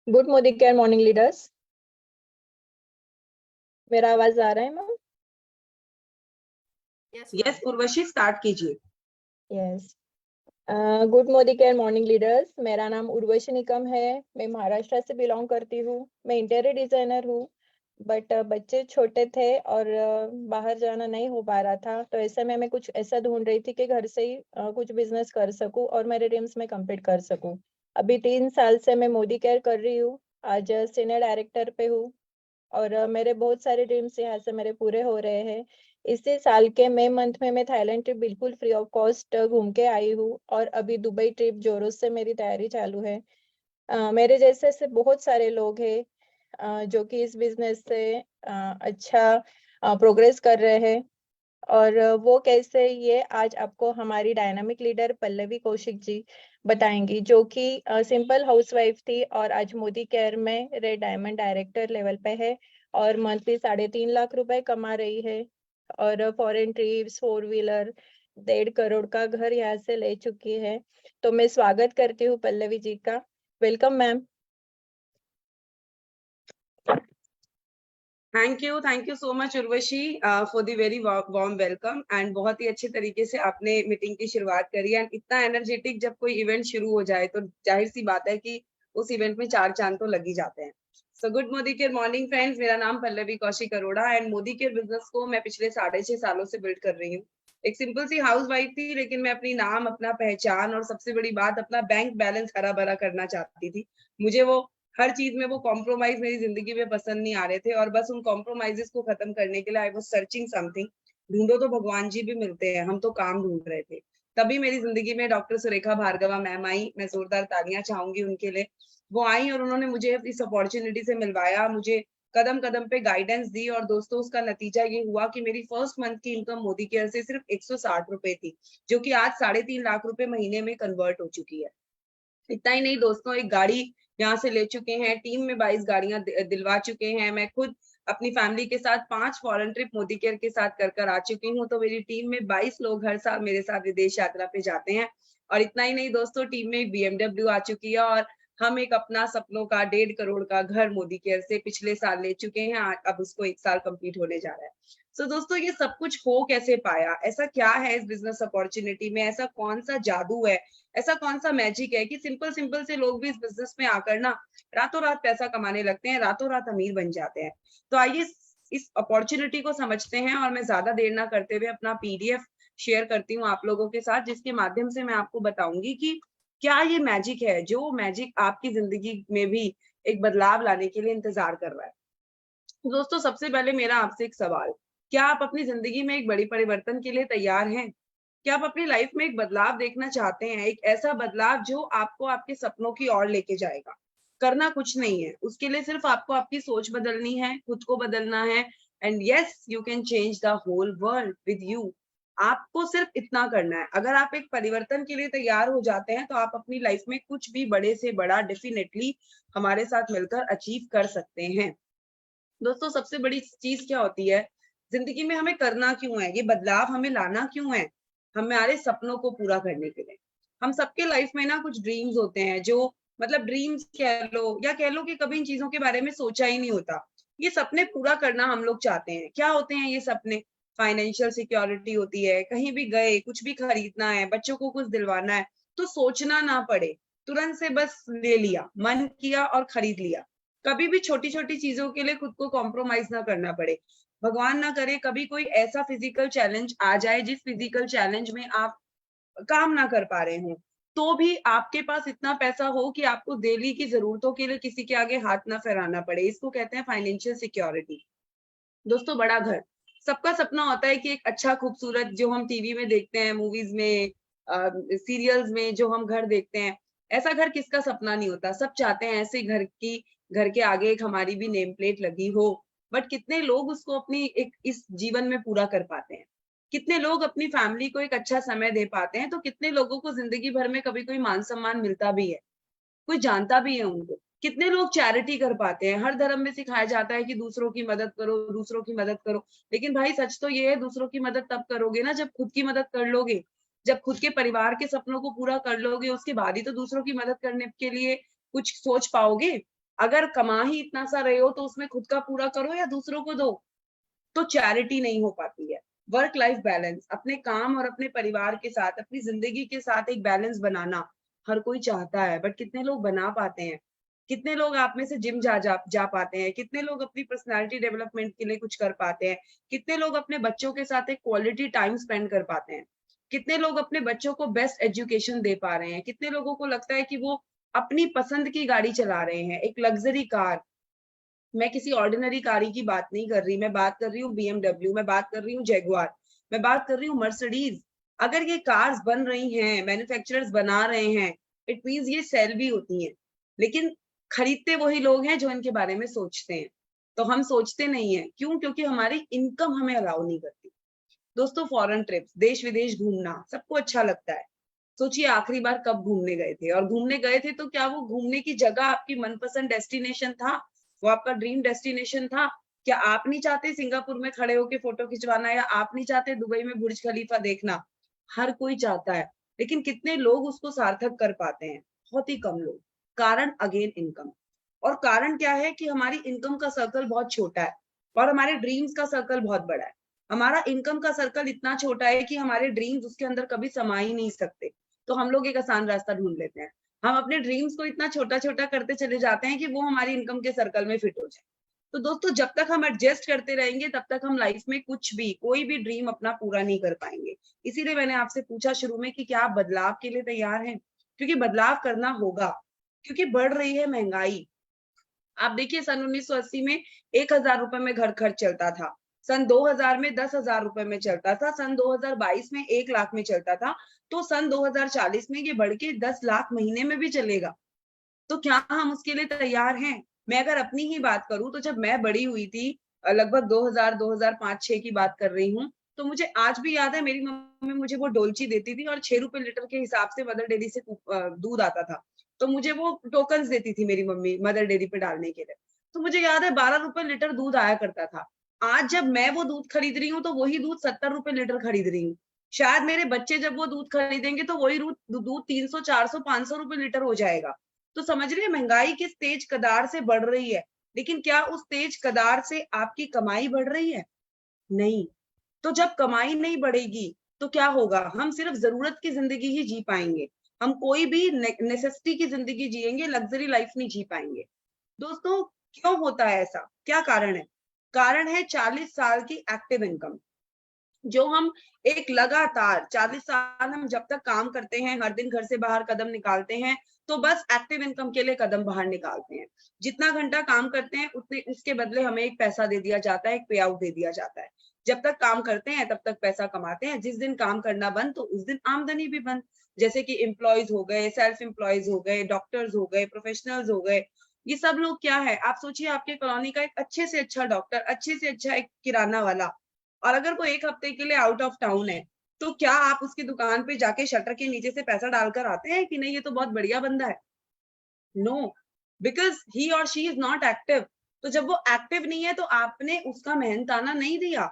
Good Modi care morning leaders. मेरा आवाज आ रहा है मैम? यस उर्वशी, स्टार्ट कीजिए। Yes. Good Modi care morning leaders. मेरा नाम उर्वशी निकम है। मैं महाराष्ट्र से बिलोंग करती हूँ। मैं इंटीरियर डिजाइनर हूँ। बट बच्चे छोटे थे और बाहर जाना नहीं हो पा रहा था, तो ऐसे में मैं कुछ ऐसा ढूंढ रही थी कि घर से ही कुछ बिजनेस कर सकूं और मेरे ड्रीम्स में कंप्लीट कर सकूं। अभी 3 साल से मैं मोदी केयर कर रही हूँ। आज सीनियर डायरेक्टर पे हूँ और मेरे बहुत सारे ड्रीम्स यहाँ से मेरे पूरे हो रहे हैं। इसी साल के मई मंथ में मैं थाईलैंड ट्रिप बिल्कुल फ्री ऑफ कॉस्ट घूम के आई हूँ और अभी दुबई ट्रिप जोरों से मेरी तैयारी चालू है। मेरे जैसे से बहुत सारे लोग हैं जो कि इस बिजनेस से अच्छा प्रोग्रेस कर रहे हैं। और वो कैसे, ये आज आपको हमारी डायनामिक लीडर पल्लवी कौशिक जी बताएंगी, जो कि सिंपल हाउसवाइफ थी और आज मोदी केयर में रेड डायमंड डायरेक्टर लेवल पे है और मंथली 3.5 लाख रुपए कमा रही है और फॉरेन ट्रिप्स, 4 व्हीलर, 1.5 करोड़ का घर यहाँ से ले चुकी है। तो मैं स्वागत करती हूँ पल्लवी जी का। Welcome ma'am. Thank you so much Urvashi for the very warm welcome. And बहुत ही अच्छे तरीके से आपने मीटिंग की शुरुआत करी। एंड इतना एनर्जेटिक जब कोई इवेंट शुरू हो जाए तो जाहिर सी बात है कि उस इवेंट में 4 चांद तो लग ही जाते हैं। So good Modi care morning friends, मेरा नाम Pallavi Kaushik Arora and Modi care business को मैं पिछले 6.5 सालों से बिल्ड कर रही हूँ। एक सिंपल सी हाउस वाइफ थी, लेकिन मैं अपनी नाम, अपना पहचान और सबसे बड़ी बात अपना बैंक बैलेंस हरा भरा करना चाहती थी। मुझे वो हर चीज में वो कॉम्प्रोमाइज मेरी जिंदगी में पसंद नहीं आ रहे थे और बस उन कॉम्प्रोमाइजेस को खत्म करने के लिए आई वाज सर्चिंग समथिंग। ढूंढो तो भगवान जी भी मिलते हैं, हम तो काम ढूंढ रहे थे। तभी मेरी जिंदगी में डॉक्टर सुरेखा भार्गवा मैम आई। मैं जोरदार तालियां चाहूंगी उनके लिए। वो आई और उन्होंने मुझे इस अपॉर्चुनिटी से मिलवाया, मुझे कदम कदम पे गाइडेंस दी और दोस्तों उसका नतीजा ये हुआ कि मेरी फर्स्ट मंथ की इनकम मोदी केयर से सिर्फ 160 रुपए थी, जो कि आज 3.5 लाख रुपए महीने में कन्वर्ट हो चुकी है। इतना ही नहीं दोस्तों, एक गाड़ी यहाँ से ले चुके हैं, टीम में 22 गाड़ियां दिलवा चुके हैं। मैं खुद अपनी फैमिली के साथ 5 फॉरेन ट्रिप मोदी केयर के साथ कर आ चुकी हूँ। तो मेरी टीम में 22 लोग हर साल मेरे साथ विदेश यात्रा पे जाते हैं। और इतना ही नहीं दोस्तों, टीम में एक BMW आ चुकी है और हम एक अपना सपनों का 1.5 करोड़ का घर मोदी केयर से पिछले साल ले चुके हैं। अब उसको 1 साल कंप्लीट होने जा रहा है। सो दोस्तों, ये सब कुछ हो कैसे पाया? ऐसा क्या है इस बिजनेस अपॉर्चुनिटी में? ऐसा कौन सा जादू है, ऐसा कौन सा मैजिक है कि सिंपल सिंपल से लोग भी इस बिजनेस में आकर ना रातों रात पैसा कमाने लगते हैं, रातों रात अमीर बन जाते हैं? तो आइए इस अपॉर्चुनिटी को समझते हैं और मैं ज्यादा देर ना करते हुए अपना PDF शेयर करती हूँ आप लोगों के साथ, जिसके माध्यम से मैं आपको बताऊंगी कि क्या ये मैजिक है, जो मैजिक आपकी जिंदगी में भी एक बदलाव लाने के लिए इंतजार कर रहा है। दोस्तों, सबसे पहले मेरा आपसे एक सवाल, क्या आप अपनी जिंदगी में एक बड़ी परिवर्तन के लिए तैयार हैं? क्या आप अपनी लाइफ में एक बदलाव देखना चाहते हैं? एक ऐसा बदलाव जो आपको आपके सपनों की ओर लेके जाएगा। करना कुछ नहीं है, उसके लिए सिर्फ आपको आपकी सोच बदलनी है, खुद को बदलना है। And yes, you can change the whole world with you. आपको सिर्फ इतना करना है। अगर आप एक परिवर्तन के लिए तैयार हो जाते हैं तो आप अपनी लाइफ में कुछ भी बड़े से बड़ा डेफिनेटली हमारे साथ मिलकर अचीव कर सकते हैं। दोस्तों, सबसे बड़ी चीज क्या होती है जिंदगी में? हमें करना क्यों है, ये बदलाव हमें लाना क्यों है? हमारे सपनों को पूरा करने के लिए। हम सबके लाइफ में ना कुछ ड्रीम्स होते हैं, जो मतलब ड्रीम्स कह लो या कह लो कि कभी इन चीजों के बारे में सोचा ही नहीं होता। ये सपने पूरा करना हम लोग चाहते हैं। क्या होते हैं ये सपने? फाइनेंशियल सिक्योरिटी होती है, कहीं भी गए, कुछ भी खरीदना है, बच्चों को कुछ दिलवाना है, तो सोचना ना पड़े, तुरंत से बस ले लिया, मन किया और खरीद लिया। कभी भी छोटी छोटी चीजों के लिए खुद को कॉम्प्रोमाइज ना करना पड़े। भगवान ना करे कभी कोई ऐसा फिजिकल चैलेंज आ जाए जिस फिजिकल चैलेंज में आप काम ना कर पा रहे हो, तो भी आपके पास इतना पैसा हो कि आपको डेली की जरूरतों के लिए किसी के आगे हाथ ना फैलाना पड़े। इसको कहते हैं फाइनेंशियल सिक्योरिटी। दोस्तों, बड़ा घर सबका सपना होता है कि एक अच्छा खूबसूरत, जो हम टीवी में देखते हैं, मूवीज में, सीरियल्स में जो हम घर देखते हैं, ऐसा घर किसका सपना नहीं होता? सब चाहते हैं ऐसे घर की, घर के आगे एक हमारी भी नेम प्लेट लगी हो। बट कितने लोग उसको अपनी एक इस जीवन में पूरा कर पाते हैं? कितने लोग अपनी फैमिली को एक अच्छा समय दे पाते हैं? तो कितने लोगों को जिंदगी भर में कभी कोई मान सम्मान मिलता भी है, कोई जानता भी है उनको? कितने लोग चैरिटी कर पाते हैं? हर धर्म में सिखाया जाता है कि दूसरों की मदद करो, दूसरों की मदद करो। लेकिन भाई सच तो ये है, दूसरों की मदद तब करोगे ना जब खुद की मदद कर लोगे, जब खुद के परिवार के सपनों को पूरा कर लोगे, उसके बाद ही तो दूसरों की मदद करने के लिए कुछ सोच पाओगे। अगर कमा ही इतना सा रहे हो तो उसमें खुद का पूरा करो या दूसरों को दो, तो चैरिटी नहीं हो पाती है। वर्क लाइफ बैलेंस, अपने काम और अपने परिवार के साथ, अपनी जिंदगी के साथ एक बैलेंस बनाना हर कोई चाहता है, बट कितने लोग बना पाते हैं? कितने लोग आप में से जिम जा पाते हैं? कितने लोग अपनी पर्सनालिटी डेवलपमेंट के लिए कुछ कर पाते हैं? कितने लोग अपने बच्चों के साथ एक क्वालिटी टाइम स्पेंड कर पाते हैं? कितने लोग अपने बच्चों को बेस्ट एजुकेशन दे पा रहे हैं? कितने लोगों को लगता है कि वो अपनी पसंद की गाड़ी चला रहे हैं, एक लग्जरी कार? मैं किसी ऑर्डिनरी गाड़ी की बात नहीं कर रही, मैं बात कर रही हूँ BMW, मैं बात कर रही हूँ जैगुआर, मैं बात कर रही हूँ मर्सिडीज। अगर ये कार्स बन रही हैं, मैन्युफैक्चरर्स बना रहे हैं, इट मींस ये सेल भी होती हैं, लेकिन खरीदते वही लोग हैं जो इनके बारे में सोचते हैं। तो हम सोचते नहीं है, क्यों? क्योंकि हमारी इनकम हमें अलाउ नहीं करती। दोस्तों, फॉरेन ट्रिप्स, देश विदेश घूमना सबको अच्छा लगता है। सोचिए आखिरी बार कब घूमने गए थे, और घूमने गए थे तो क्या वो घूमने की जगह आपकी मनपसंद डेस्टिनेशन था? वो आपका ड्रीम डेस्टिनेशन था? क्या आप नहीं चाहते सिंगापुर में खड़े होकर फोटो खिंचवाना, या आप नहीं चाहते दुबई में बुर्ज खलीफा देखना? हर कोई चाहता है, लेकिन कितने लोग उसको सार्थक कर पाते हैं? बहुत ही कम लोग। कारण अगेन इनकम। और कारण क्या है कि हमारी इनकम का सर्कल बहुत छोटा है और हमारे ड्रीम्स का सर्कल बहुत बड़ा है। हमारा इनकम का सर्कल इतना छोटा है कि हमारे ड्रीम्स उसके अंदर कभी समा ही नहीं सकते। तो हम लोग एक आसान रास्ता ढूंढ लेते हैं। हम अपने ड्रीम्स को इतना छोटा छोटा करते चले जाते हैं कि वो हमारी इनकम के सर्कल में फिट हो जाए। तो दोस्तों, जब तक हम एडजस्ट करते रहेंगे तब तक हम लाइफ में कुछ भी, कोई भी ड्रीम अपना पूरा नहीं कर पाएंगे। इसीलिए मैंने आपसे पूछा शुरू में कि क्या आप बदलाव के लिए तैयार हैं? क्योंकि बदलाव करना होगा, क्योंकि बढ़ रही है महंगाई। आप देखिए, सन 1980 में 1000 रुपए में घर खर्च चलता था, सन 2000 में 10,000 रुपए में चलता था, सन 2022 में 1 लाख में चलता था, तो सन 2040 में ये बढ़ के 10 लाख महीने में भी चलेगा। तो क्या हम उसके लिए तैयार हैं? मैं अगर अपनी ही बात करूं, तो जब मैं बड़ी हुई थी, लगभग 2000 2005-6 की बात कर रही हूँ, तो मुझे आज भी याद है मेरी मम्मी मुझे वो डोलची देती थी और 6 रुपए लीटर के हिसाब से मदर डेयरी से दूध आता था। तो मुझे वो टोकन्स देती थी मेरी मम्मी मदर डेयरी पे डालने के लिए। तो मुझे याद है 12 रुपए लीटर दूध आया करता था। आज जब मैं वो दूध खरीद रही हूँ तो वही दूध 70 रुपए लीटर खरीद रही हूँ। शायद मेरे बच्चे जब वो दूध खरीदेंगे तो वही दूध 300 400 500 रुपए लीटर हो जाएगा। तो समझ रहे हैं महंगाई किस तेज कदार से बढ़ रही है। लेकिन क्या उस तेज कदार से आपकी कमाई बढ़ रही है? नहीं। तो जब कमाई नहीं बढ़ेगी तो क्या होगा? हम सिर्फ जरूरत की जिंदगी ही जी पाएंगे। हम कोई भी नेसेसिटी की जिंदगी जिएंगे, लग्जरी लाइफ नहीं जी पाएंगे। दोस्तों, क्यों होता है ऐसा? क्या कारण है? कारण है 40 साल की एक्टिव इनकम। जो हम एक लगातार 40 साल हम जब तक काम करते हैं, हर दिन घर से बाहर कदम निकालते हैं, तो बस एक्टिव इनकम के लिए कदम बाहर निकालते हैं। जितना घंटा काम करते हैं उतने उसके बदले हमें एक पैसा दे दिया जाता है, एक पे आउट दे दिया जाता है। जब तक काम करते हैं तब तक पैसा कमाते हैं, जिस दिन काम करना बंद तो उस दिन आमदनी भी बंद। जैसे कि एम्प्लॉयज हो गए, सेल्फ एम्प्लॉयज हो गए, डॉक्टर्स हो गए, प्रोफेशनल्स हो गए। ये सब लोग क्या है? आप सोचिए, आपके कॉलोनी का एक अच्छे से अच्छा डॉक्टर, अच्छे से अच्छा एक किराना वाला, और अगर वो 1 हफ्ते के लिए आउट ऑफ टाउन है, तो क्या आप उसकी दुकान पे जाके शटर के नीचे से पैसा डालकर आते हैं कि नहीं ये तो बहुत बढ़िया बंदा है? नो, बिकॉज ही और शी इज नॉट एक्टिव। तो जब वो एक्टिव नहीं है तो आपने उसका मेहनताना नहीं दिया।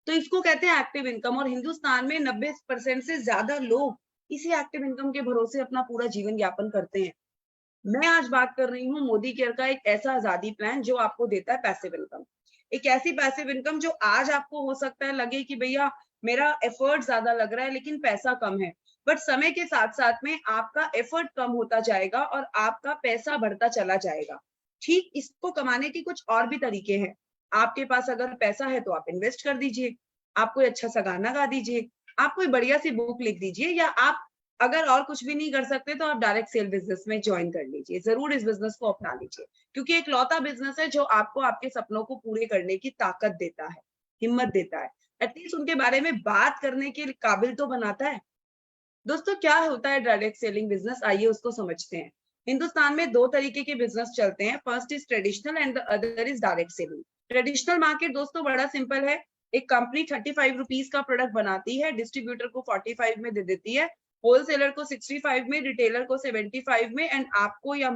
तो इसको कहते हैं एक्टिव इनकम। और हिंदुस्तान में 90% से ज्यादा लोग इसी एक्टिव इनकम के भरोसे अपना पूरा जीवन यापन करते हैं। मैं आज बात कर रही हूँ मोदी केयर का एक ऐसा आजादी प्लान जो आपको देता है पैसिव इनकम। एक ऐसी पैसिव इनकम जो आज आपको हो सकता है लगे कि भैया मेरा एफर्ट ज्यादा लग रहा है लेकिन पैसा कम है, बट समय के साथ साथ में आपका एफर्ट कम होता जाएगा और आपका पैसा बढ़ता चला जाएगा। ठीक इसको कमाने के कुछ और भी तरीके हैं। आपके पास अगर पैसा है तो आप इन्वेस्ट कर दीजिए, आप कोई अच्छा सा गाना गा दीजिए, आप कोई बढ़िया सी बुक लिख दीजिए, या आप अगर और कुछ भी नहीं कर सकते तो आप डायरेक्ट सेल बिजनेस में ज्वाइन कर लीजिए। जरूर इस बिजनेस को अपना लीजिए, क्योंकि एक लौता बिजनेस है जो आपको आपके सपनों को पूरे करने की ताकत देता है, हिम्मत देता है, एटलीस्ट उनके बारे में बात करने के काबिल तो बनाता है। दोस्तों, क्या होता है डायरेक्ट सेलिंग बिजनेस? आइए उसको समझते हैं। हिंदुस्तान में 2 तरीके के बिजनेस चलते हैं। First is traditional and the other is direct selling. Traditional market दोस्तों बड़ा सिंपल है। एक कंपनी 35 रुपीज का प्रोडक्ट बनाती है, डिस्ट्रीब्यूटर को 45 में दे देती है, होलसेलर को 65 में, रिटेलर को 75 में, एंड आपको या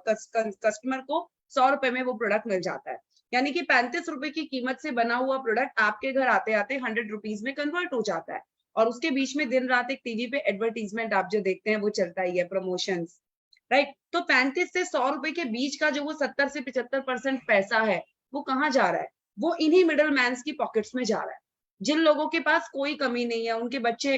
कस्टमर को 100 रुपए में वो प्रोडक्ट मिल जाता है। यानी कि 35 रुपए की कीमत से बना हुआ प्रोडक्ट आपके घर आते आते 100 रुपीज में कन्वर्ट हो जाता है। और उसके बीच में दिन रात एक टीवी पे एडवर्टीजमेंट आप जो देखते हैं वो चलता ही है, प्रमोशंस, राइट। तो 35 से 100 रुपए के बीच का जो वो 70 से 75% पैसा है वो कहाँ जा रहा है? वो इन्हीं मिडल मैन्स की पॉकेट्स में जा रहा है। जिन लोगों के पास कोई कमी नहीं है, उनके बच्चे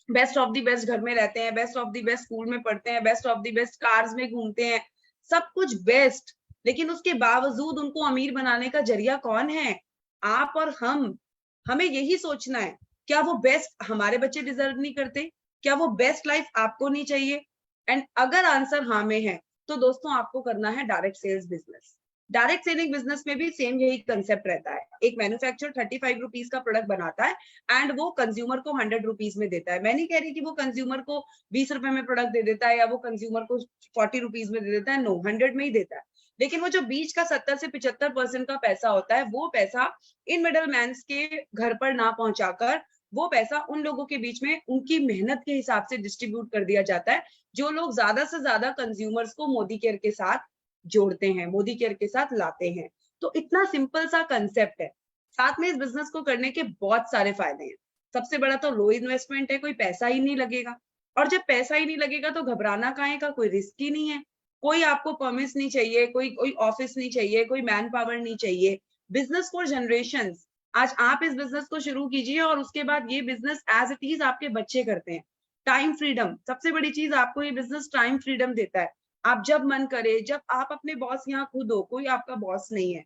बेस्ट ऑफ द बेस्ट घर में रहते हैं, best of the best school में पढ़ते हैं, best of the best cars में घूमते हैं, सब कुछ बेस्ट, लेकिन उसके बावजूद उनको अमीर बनाने का जरिया कौन है? आप और हम। हमें यही सोचना है, क्या वो बेस्ट हमारे बच्चे डिजर्व नहीं करते? क्या वो बेस्ट लाइफ आपको नहीं चाहिए? एंड अगर आंसर हाँ में है, तो दोस्तों आपको करना है direct sales business. Direct selling business में भी सेम यही कंसेप्ट रहता है। एक मैन्युफैक्चरर 35 रुपीज का प्रोडक्ट बनाता है एंड वो कंज्यूमर को 100 रुपीज में देता है। मैं नहीं कह रही कि वो कंज्यूमर को 20 रुपए में प्रोडक्ट दे देता है या वो कंज्यूमर को 40 रुपीज में दे देता है, नो, 100 में ही देता है। लेकिन वो जो बीच का 70 से 75% का पैसा होता है, वो पैसा इन मिडल मैन्स के घर पर ना पहुंचाकर वो पैसा उन लोगों के बीच में उनकी मेहनत के हिसाब से डिस्ट्रीब्यूट कर दिया जाता है, जो लोग ज्यादा से ज्यादा कंज्यूमर्स को मोदी केयर के साथ जोड़ते हैं, मोदी केयर के साथ लाते हैं। तो इतना सिंपल सा कंसेप्ट है। साथ में इस बिजनेस को करने के बहुत सारे फायदे हैं। सबसे बड़ा तो लो इन्वेस्टमेंट है, कोई पैसा ही नहीं लगेगा। और जब पैसा ही नहीं लगेगा तो घबराना काहे का, कोई रिस्क ही नहीं है। कोई आपको परमिट नहीं चाहिए, कोई कोई ऑफिस नहीं चाहिए, कोई मैन पावर नहीं चाहिए। Business for generations. आज आप इस बिजनेस को शुरू कीजिए और उसके बाद ये बिजनेस एज इट इज आपके बच्चे करते हैं। टाइम फ्रीडम, सबसे बड़ी चीज आपको ये बिजनेस टाइम फ्रीडम देता है। आप जब मन करे, जब आप अपने बॉस यहाँ खुद हो, कोई आपका बॉस नहीं है,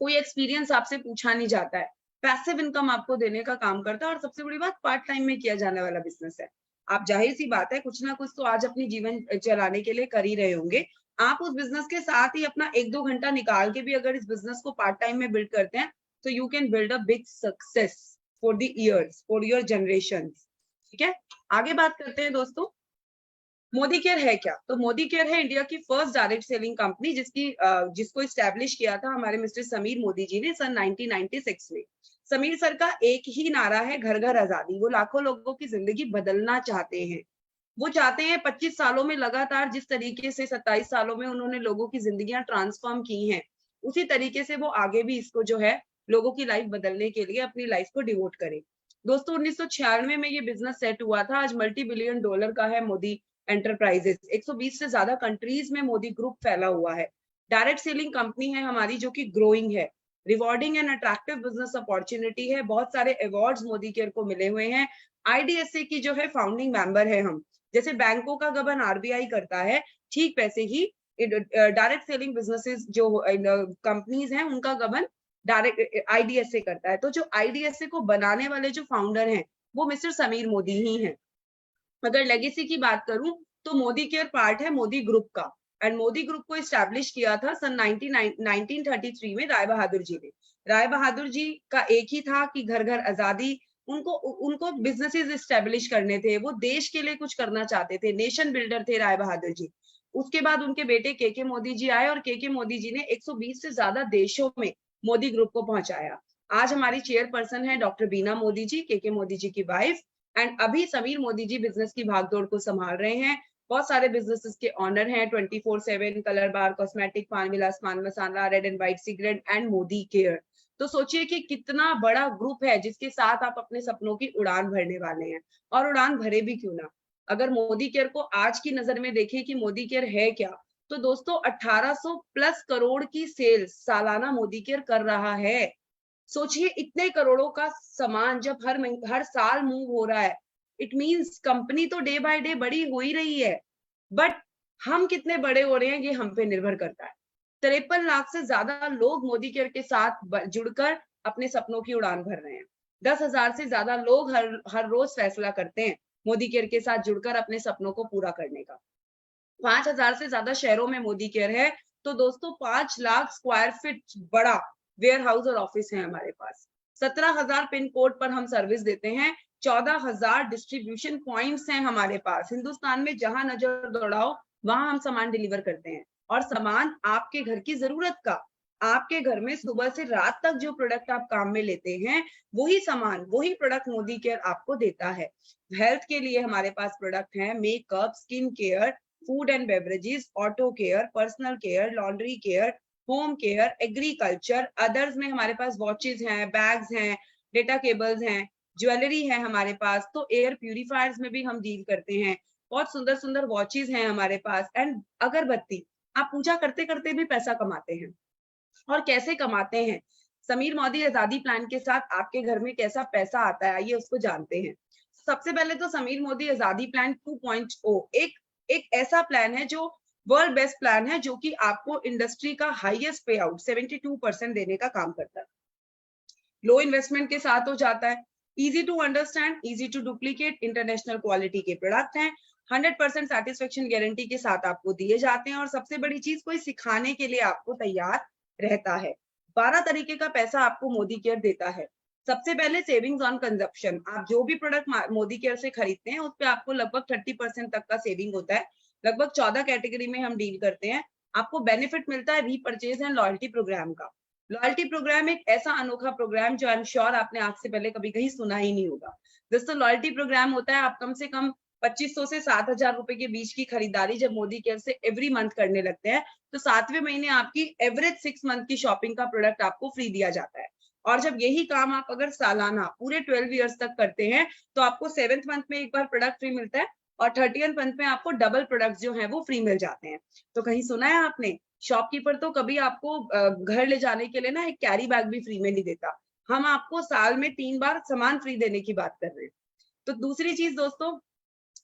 कोई एक्सपीरियंस आपसे पूछा नहीं जाता है, पैसिव इनकम आपको देने का काम करता है और सबसे बड़ी बात पार्ट टाइम में किया जाने वाला बिजनेस है। आप जाहिर सी बात है कुछ ना कुछ तो आज अपनी जीवन चलाने के लिए कर ही रहे होंगे। आप उस बिजनेस के साथ ही अपना 1-2 घंटा निकाल के भी अगर इस बिजनेस को पार्ट टाइम में बिल्ड करते हैं तो you can build a big success for the years, for your generation. ठीक है, आगे बात करते हैं दोस्तों। मोदी केयर है क्या? तो मोदी केयर है इंडिया की फर्स्ट डायरेक्ट सेलिंग कंपनी जिसको इस्टेब्लिश किया था हमारे मिस्टर समीर मोदी जी ने सन 1996 में। समीर सर का एक ही नारा है, घर घर आजादी। वो लाखों लोगों की जिंदगी बदलना चाहते हैं। वो चाहते हैं 25 सालों में लगातार जिस तरीके से 27 सालों में उन्होंने लोगों की जिंदगियां ट्रांसफॉर्म की हैं, उसी तरीके से वो आगे भी इसको जो है लोगों की लाइफ बदलने के लिए अपनी लाइफ को डिवोट करें। दोस्तों 1996 में ये बिजनेस सेट हुआ था। आज मल्टी बिलियन डॉलर का है मोदी एंटरप्राइजेस। 120 से ज्यादा कंट्रीज में मोदी ग्रुप फैला हुआ है। डायरेक्ट सेलिंग कंपनी है हमारी जो कि ग्रोइंग है। Rewarding and attractive business opportunity है। बहुत सारे अवार्ड्स मोदी केयर को मिले हुए हैं। आईडीएसए की जो है फाउंडिंग मेंबर है हम। जैसे बैंकों का गबन आरबीआई करता है, ठीक वैसे ही डायरेक्ट सेलिंग बिजनेसेस जो कंपनीज हैं उनका गबन डायरेक्ट आईडीएसए करता है। तो जो आईडीएसए को बनाने वाले जो फाउंडर हैं वो मिस्टर समीर मोदी ही हैं। अगर लेगेसी की बात करूं तो मोदी केयर पार्ट है मोदी ग्रुप का। एंड मोदी ग्रुप को इस्टेब्लिश किया था सन 1933 में राय बहादुर जी ने। राय बहादुर जी का एक ही था कि घर घर आजादी। उनको उनको बिजनेसेस इस्टेब्लिश करने थे, वो देश के लिए कुछ करना चाहते थे, नेशन बिल्डर थे राय बहादुर जी। उसके बाद उनके बेटे के मोदी जी आए और के मोदी जी ने 120 से ज्यादा देशों में मोदी ग्रुप को पहुंचाया। आज हमारी चेयरपर्सन है डॉक्टर बीना मोदी जी, के मोदी जी की वाइफ। एंड अभी समीर मोदी जी बिजनेस की भागदौड़ को संभाल रहे हैं। बहुत सारे बिजनेसेस के ऑनर हैं, 24/7, colour bar cosmetic, Pan Vilas pan masala, red and white cigarette and Modi care. तो सोचिए कि कितना बड़ा ग्रुप है जिसके साथ आप अपने सपनों की उड़ान भरने वाले हैं। और उड़ान भरे भी क्यों ना, अगर मोदी केयर को आज की नजर में देखें कि मोदी केयर है क्या, तो दोस्तों 1800 प्लस करोड़ की सेल्स सालाना मोदी केयर कर रहा है। सोचिए इतने करोड़ों का सामान जब हर साल मूव हो रहा है, इट मींस कंपनी तो डे बाय डे बड़ी हो ही रही है, बट हम कितने बड़े हो रहे हैं ये हम पे निर्भर करता है। 53 लाख से ज्यादा लोग मोदी केयर के साथ जुड़कर अपने सपनों की उड़ान भर रहे हैं। 10,000 से ज्यादा लोग हर रोज फैसला करते हैं मोदी केयर के साथ जुड़कर अपने सपनों को पूरा करने का। 5,000 से ज्यादा शहरों में मोदी केयर है। तो दोस्तों 5 लाख स्क्वायर फीट बड़ा वेयर हाउस और ऑफिस है हमारे पास। 17,000 पिन कोड पर हम सर्विस देते हैं। 14,000 डिस्ट्रीब्यूशन पॉइंट्स हैं हमारे पास। हिंदुस्तान में जहां नजर दौड़ाओ वहां हम सामान डिलीवर करते हैं। और सामान आपके घर की जरूरत का, आपके घर में सुबह से रात तक जो प्रोडक्ट आप काम में लेते हैं वही सामान, वही प्रोडक्ट मोदी केयर आपको देता है। हेल्थ के लिए हमारे पास प्रोडक्ट हैं, makeup, skin care, food and beverages, auto care, personal care, laundry care, home care, agriculture. Others में हमारे पास वॉचेस हैं, बैग्स हैं, डेटा केबल्स हैं, ज्वेलरी है हमारे पास। तो एयर प्यूरिफायर्स में भी हम डील करते हैं। बहुत सुंदर सुंदर वॉचेस हैं हमारे पास, एंड अगरबत्ती। आप पूजा करते करते भी पैसा कमाते हैं। और कैसे कमाते हैं? समीर मोदी आजादी प्लान के साथ आपके घर में कैसा पैसा आता है, आइए उसको जानते हैं। सबसे पहले तो समीर मोदी आजादी प्लान 2.0 एक ऐसा प्लान है जो वर्ल्ड बेस्ट प्लान है, जो कि आपको इंडस्ट्री का हाईएस्ट पे आउट 72% देने का काम करता है। लो इन्वेस्टमेंट के साथ हो जाता है, easy to understand, easy to duplicate, international quality के प्रोडक्ट हैं, 100% सेटिस्फेक्शन गारंटी के साथ आपको दिए जाते हैं, और सबसे बड़ी चीज, कोई सिखाने के लिए आपको तैयार रहता है। 12 तरीके का पैसा आपको मोदी केयर देता है। सबसे पहले सेविंग्स ऑन कंजप्शन, आप जो भी प्रोडक्ट मोदी केयर से खरीदते हैं उस पे आपको लगभग 30% तक का सेविंग होता है। लगभग 14 कैटेगरी में हम डील करते हैं। आपको बेनिफिट मिलता है रीपरचेज एंड लॉयल्टी प्रोग्राम का। लॉयल्टी प्रोग्राम एक ऐसा अनोखा प्रोग्राम जो आई एम श्योर आपने आज से पहले कभी कहीं सुना ही नहीं होगा। दोस्तों, लॉयल्टी प्रोग्राम होता है, आप कम से कम 2500 से 7,000 रुपए के बीच की खरीदारी जब मोदी केयर से एवरी मंथ करने लगते हैं, तो 7वें महीने आपकी एवरेज 6 मंथ की शॉपिंग का प्रोडक्ट आपको फ्री दिया जाता है। और जब यही काम आप अगर सालाना पूरे 12 ईयर्स तक करते हैं, तो आपको 7th मंथ में एक बार प्रोडक्ट फ्री मिलता है, और 30th मंथ में आपको डबल प्रोडक्ट जो है वो फ्री मिल जाते हैं। तो कहीं सुना है आपने? शॉपकीपर तो कभी आपको घर ले जाने के लिए ना एक कैरी बैग भी फ्री में नहीं देता। हम आपको साल में 3 बार सामान फ्री देने की बात कर रहे हैं। तो दूसरी चीज दोस्तों,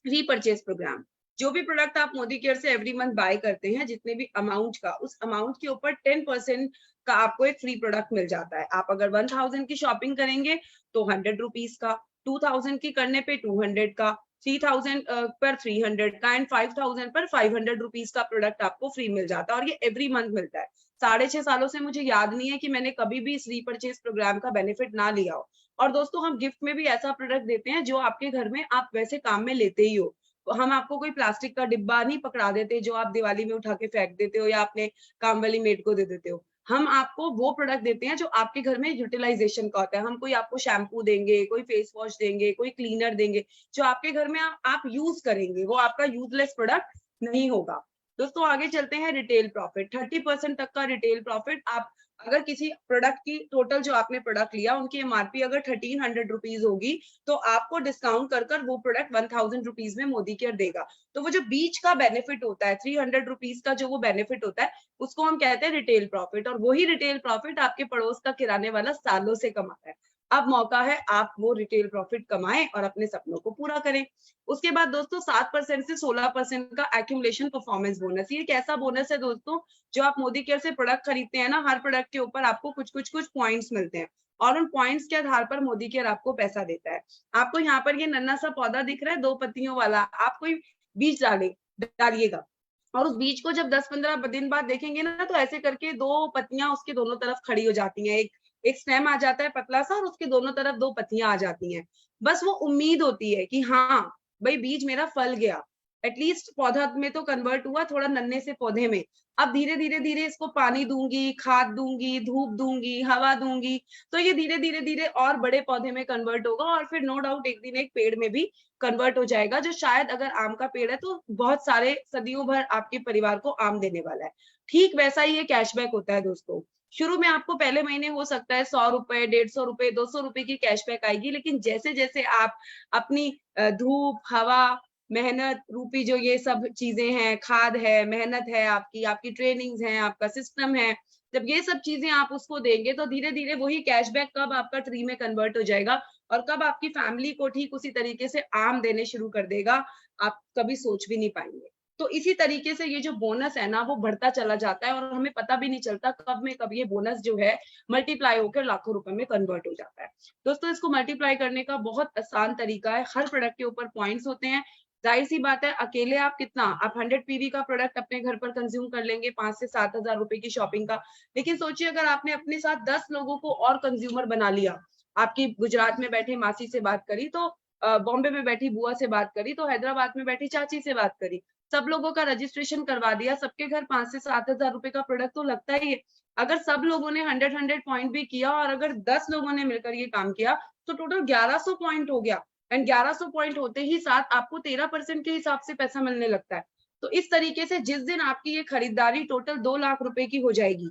रीपरचेज प्रोग्राम। जो भी प्रोडक्ट आप मोदी केयर से एवरी मंथ बाय करते हैं, जितने भी अमाउंट का, उस अमाउंट के ऊपर 10% का आपको एक फ्री प्रोडक्ट मिल जाता है। आप अगर 1000 की शॉपिंग करेंगे तो 100 रुपीज का, 2000 की करने पे 200 का, 3000 पर 300 का, एंड 5000 पर 500 रुपीज का प्रोडक्ट आपको फ्री मिल जाता है, और ये एवरी मंथ मिलता है। 6.5 सालों से मुझे याद नहीं है कि मैंने कभी भी इस रीपरचेज प्रोग्राम का बेनिफिट ना लिया हो। और दोस्तों, हम गिफ्ट में भी ऐसा प्रोडक्ट देते हैं जो आपके घर में आप वैसे काम में लेते ही हो। तो हम आपको कोई प्लास्टिक का डिब्बा नहीं पकड़ा देते जो आप दिवाली में उठा के फेंक देते हो या अपने काम वाली मेड को दे देते हो। हम आपको वो प्रोडक्ट देते हैं जो आपके घर में यूटिलाइजेशन का होता है। हम कोई आपको शैम्पू देंगे, कोई फेस वॉश देंगे, कोई क्लीनर देंगे, जो आपके घर में आप यूज करेंगे, वो आपका यूजलेस प्रोडक्ट नहीं होगा। दोस्तों, आगे चलते हैं। रिटेल प्रॉफिट 30% तक का रिटेल प्रॉफिट। आप अगर किसी प्रोडक्ट की टोटल जो आपने प्रोडक्ट लिया, उनकी एमआरपी अगर 1300 रुपीज होगी, तो आपको डिस्काउंट कर कर वो प्रोडक्ट 1000 रुपीज में मोदी केयर देगा। तो वो जो बीच का बेनिफिट होता है, 300 रुपीज का जो वो बेनिफिट होता है, उसको हम कहते हैं रिटेल प्रॉफिट। और वही रिटेल प्रॉफिट आपके पड़ोस का किराने वाला सालों से कमाता है। अब मौका है आप वो रिटेल प्रॉफिट कमाएं और अपने सपनों को पूरा करें। उसके बाद दोस्तों, 7% से 16% का एक्यूमुलेशन परफॉर्मेंस बोनस। ये एक ऐसा बोनस है दोस्तों, जो आप मोदी केयर से प्रोडक्ट खरीदते हैं ना, हर प्रोडक्ट के ऊपर आपको कुछ पॉइंट्स मिलते हैं, और उन पॉइंट्स के आधार पर मोदी केयर आपको पैसा देता है। आपको यहाँ पर ये नन्हा सा पौधा दिख रहा है 2 पत्तियों वाला, आप कोई बीज डालिएगा, और उस बीज को जब 10-15 दिन बाद देखेंगे ना, तो ऐसे करके 2 पत्तियां उसके दोनों तरफ खड़ी हो जाती हैं। एक स्टेम आ जाता है पतला सा, और उसके दोनों तरफ 2 पत्तियां आ जाती हैं। बस वो उम्मीद होती है कि हाँ भाई, बीज मेरा फल गया, एटलीस्ट पौधा में तो कन्वर्ट हुआ, थोड़ा नन्हे से पौधे में। अब धीरे धीरे धीरे इसको पानी दूंगी, खाद दूंगी, धूप दूंगी, हवा दूंगी, तो ये धीरे धीरे धीरे और बड़े पौधे में कन्वर्ट होगा, और फिर नो डाउट एक दिन एक पेड़ में भी कन्वर्ट हो जाएगा, जो शायद अगर आम का पेड़ है तो बहुत सारे सदियों भर आपके परिवार को आम देने वाला है। ठीक वैसा ही ये कैशबैक होता है दोस्तों। शुरू में आपको पहले महीने हो सकता है 100 रुपए, 150 रुपए, 200 रुपए की कैशबैक आएगी, लेकिन जैसे जैसे आप अपनी धूप, हवा, मेहनत रूपी जो ये सब चीजें हैं, खाद है, मेहनत है, आपकी ट्रेनिंग्स हैं, आपका सिस्टम है, जब ये सब चीजें आप उसको देंगे, तो धीरे धीरे वही कैशबैक कब आपका ट्री में कन्वर्ट हो जाएगा, और कब आपकी फैमिली को ठीक उसी तरीके से आम देने शुरू कर देगा, आप कभी सोच भी नहीं पाएंगे। तो इसी तरीके से ये जो बोनस है ना, वो बढ़ता चला जाता है, और हमें पता भी नहीं चलता कब ये बोनस जो है मल्टीप्लाई होकर लाखों रुपए में कन्वर्ट हो जाता है। दोस्तों, इसको मल्टीप्लाई करने का बहुत आसान तरीका है। हर प्रोडक्ट के ऊपर पॉइंट्स होते हैं। जाहिर सी बात है, अकेले आप 100 पीवी का प्रोडक्ट अपने घर पर कंज्यूम कर लेंगे 5 से 7,000 रुपए की शॉपिंग का, लेकिन सोचिए अगर आपने अपने साथ 10 लोगों को और कंज्यूमर बना लिया, आपकी गुजरात में बैठे मासी से बात करी, तो बॉम्बे में बैठी बुआ से बात करी, तो हैदराबाद में बैठी चाची से बात करी, सब लोगों का रजिस्ट्रेशन करवा दिया, सबके घर 5 से 7,000 रुपए का प्रोडक्ट तो लगता ही है। अगर सब लोगों ने 100 पॉइंट भी किया, और अगर 10 लोगों ने मिलकर ये काम किया, तो टोटल 1100 पॉइंट हो गया, एंड 1100 पॉइंट होते ही साथ आपको 13% के हिसाब से पैसा मिलने लगता है। तो इस तरीके से जिस दिन आपकी ये खरीदारी टोटल 2 लाख रुपए की हो जाएगी,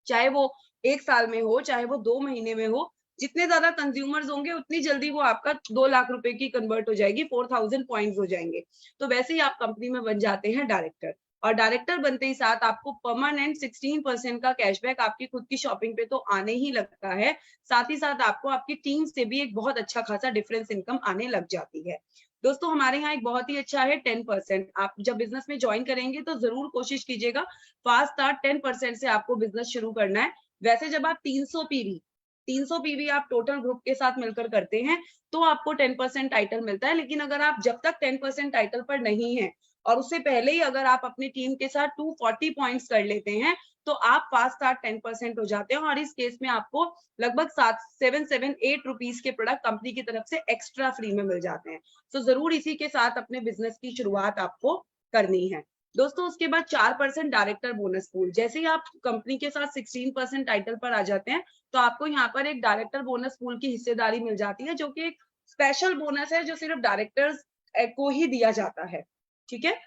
चाहे वो 1 साल में हो, चाहे वो 2 महीने में हो, जितने ज्यादा कंज्यूमर्स होंगे उतनी जल्दी वो आपका 2 लाख रुपए की कन्वर्ट हो जाएगी, 4000 पॉइंट्स हो जाएंगे। तो वैसे ही आप कंपनी में बन जाते हैं डायरेक्टर, और डायरेक्टर बनते ही साथ आपको परमानेंट 16% का कैशबैक आपकी खुद की शॉपिंग पे तो आने ही लगता है। साथ ही साथ आपको आपकी टीम से भी एक बहुत अच्छा खासा डिफरेंस इनकम आने लग जाती है। दोस्तों हमारे यहाँ एक बहुत ही अच्छा है 10%। आप जब बिजनेस में ज्वाइन करेंगे तो जरूर कोशिश कीजिएगा फास्ट स्टार्ट 10% से आपको बिजनेस शुरू करना है। वैसे जब आप 300 पीवी आप टोटल ग्रुप के साथ मिलकर करते हैं तो आपको 10% टाइटल मिलता है। लेकिन अगर आप जब तक 10% टाइटल पर नहीं है और उससे पहले ही अगर आप अपनी टीम के साथ 240 पॉइंट्स कर लेते हैं तो आप फास्ट स्टार्ट 10% हो जाते हैं, और इस केस में आपको लगभग 7-8 रुपीज के प्रोडक्ट कंपनी की तरफ से एक्स्ट्रा फ्री में मिल जाते हैं। तो जरूर इसी के साथ अपने बिजनेस की शुरुआत आपको करनी है। दोस्तों उसके बाद 4% डायरेक्टर बोनस पूल। जैसे ही आप कंपनी के साथ 16% टाइटल पर आ जाते हैं तो आपको यहाँ पर एक डायरेक्टर बोनस पूल की हिस्सेदारी मिल जाती है, जो कि एक स्पेशल बोनस है जो सिर्फ डायरेक्टर्स को ही दिया जाता है। ठीक है,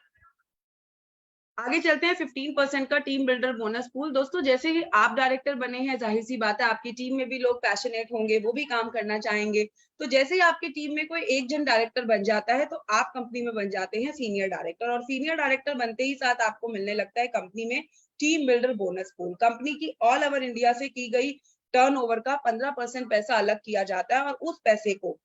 आगे चलते हैं 15% का टीम बिल्डर बोनस पूल। दोस्तों जैसे ही आप डायरेक्टर बने हैं, जाहिर सी बात है आपकी टीम में भी लोग पैशनेट होंगे, वो भी काम करना चाहेंगे। तो जैसे ही आपकी टीम में कोई एक जन डायरेक्टर बन जाता है तो आप कंपनी में बन जाते हैं सीनियर डायरेक्टर, और सीनियर डायरेक्टर बनते ही साथ आपको मिलने लगता है कंपनी में team builder bonus pool. Company की ऑल ओवर इंडिया से की गई टर्नओवर का 15% पैसा अलग किया जाता है, और उस पैसे को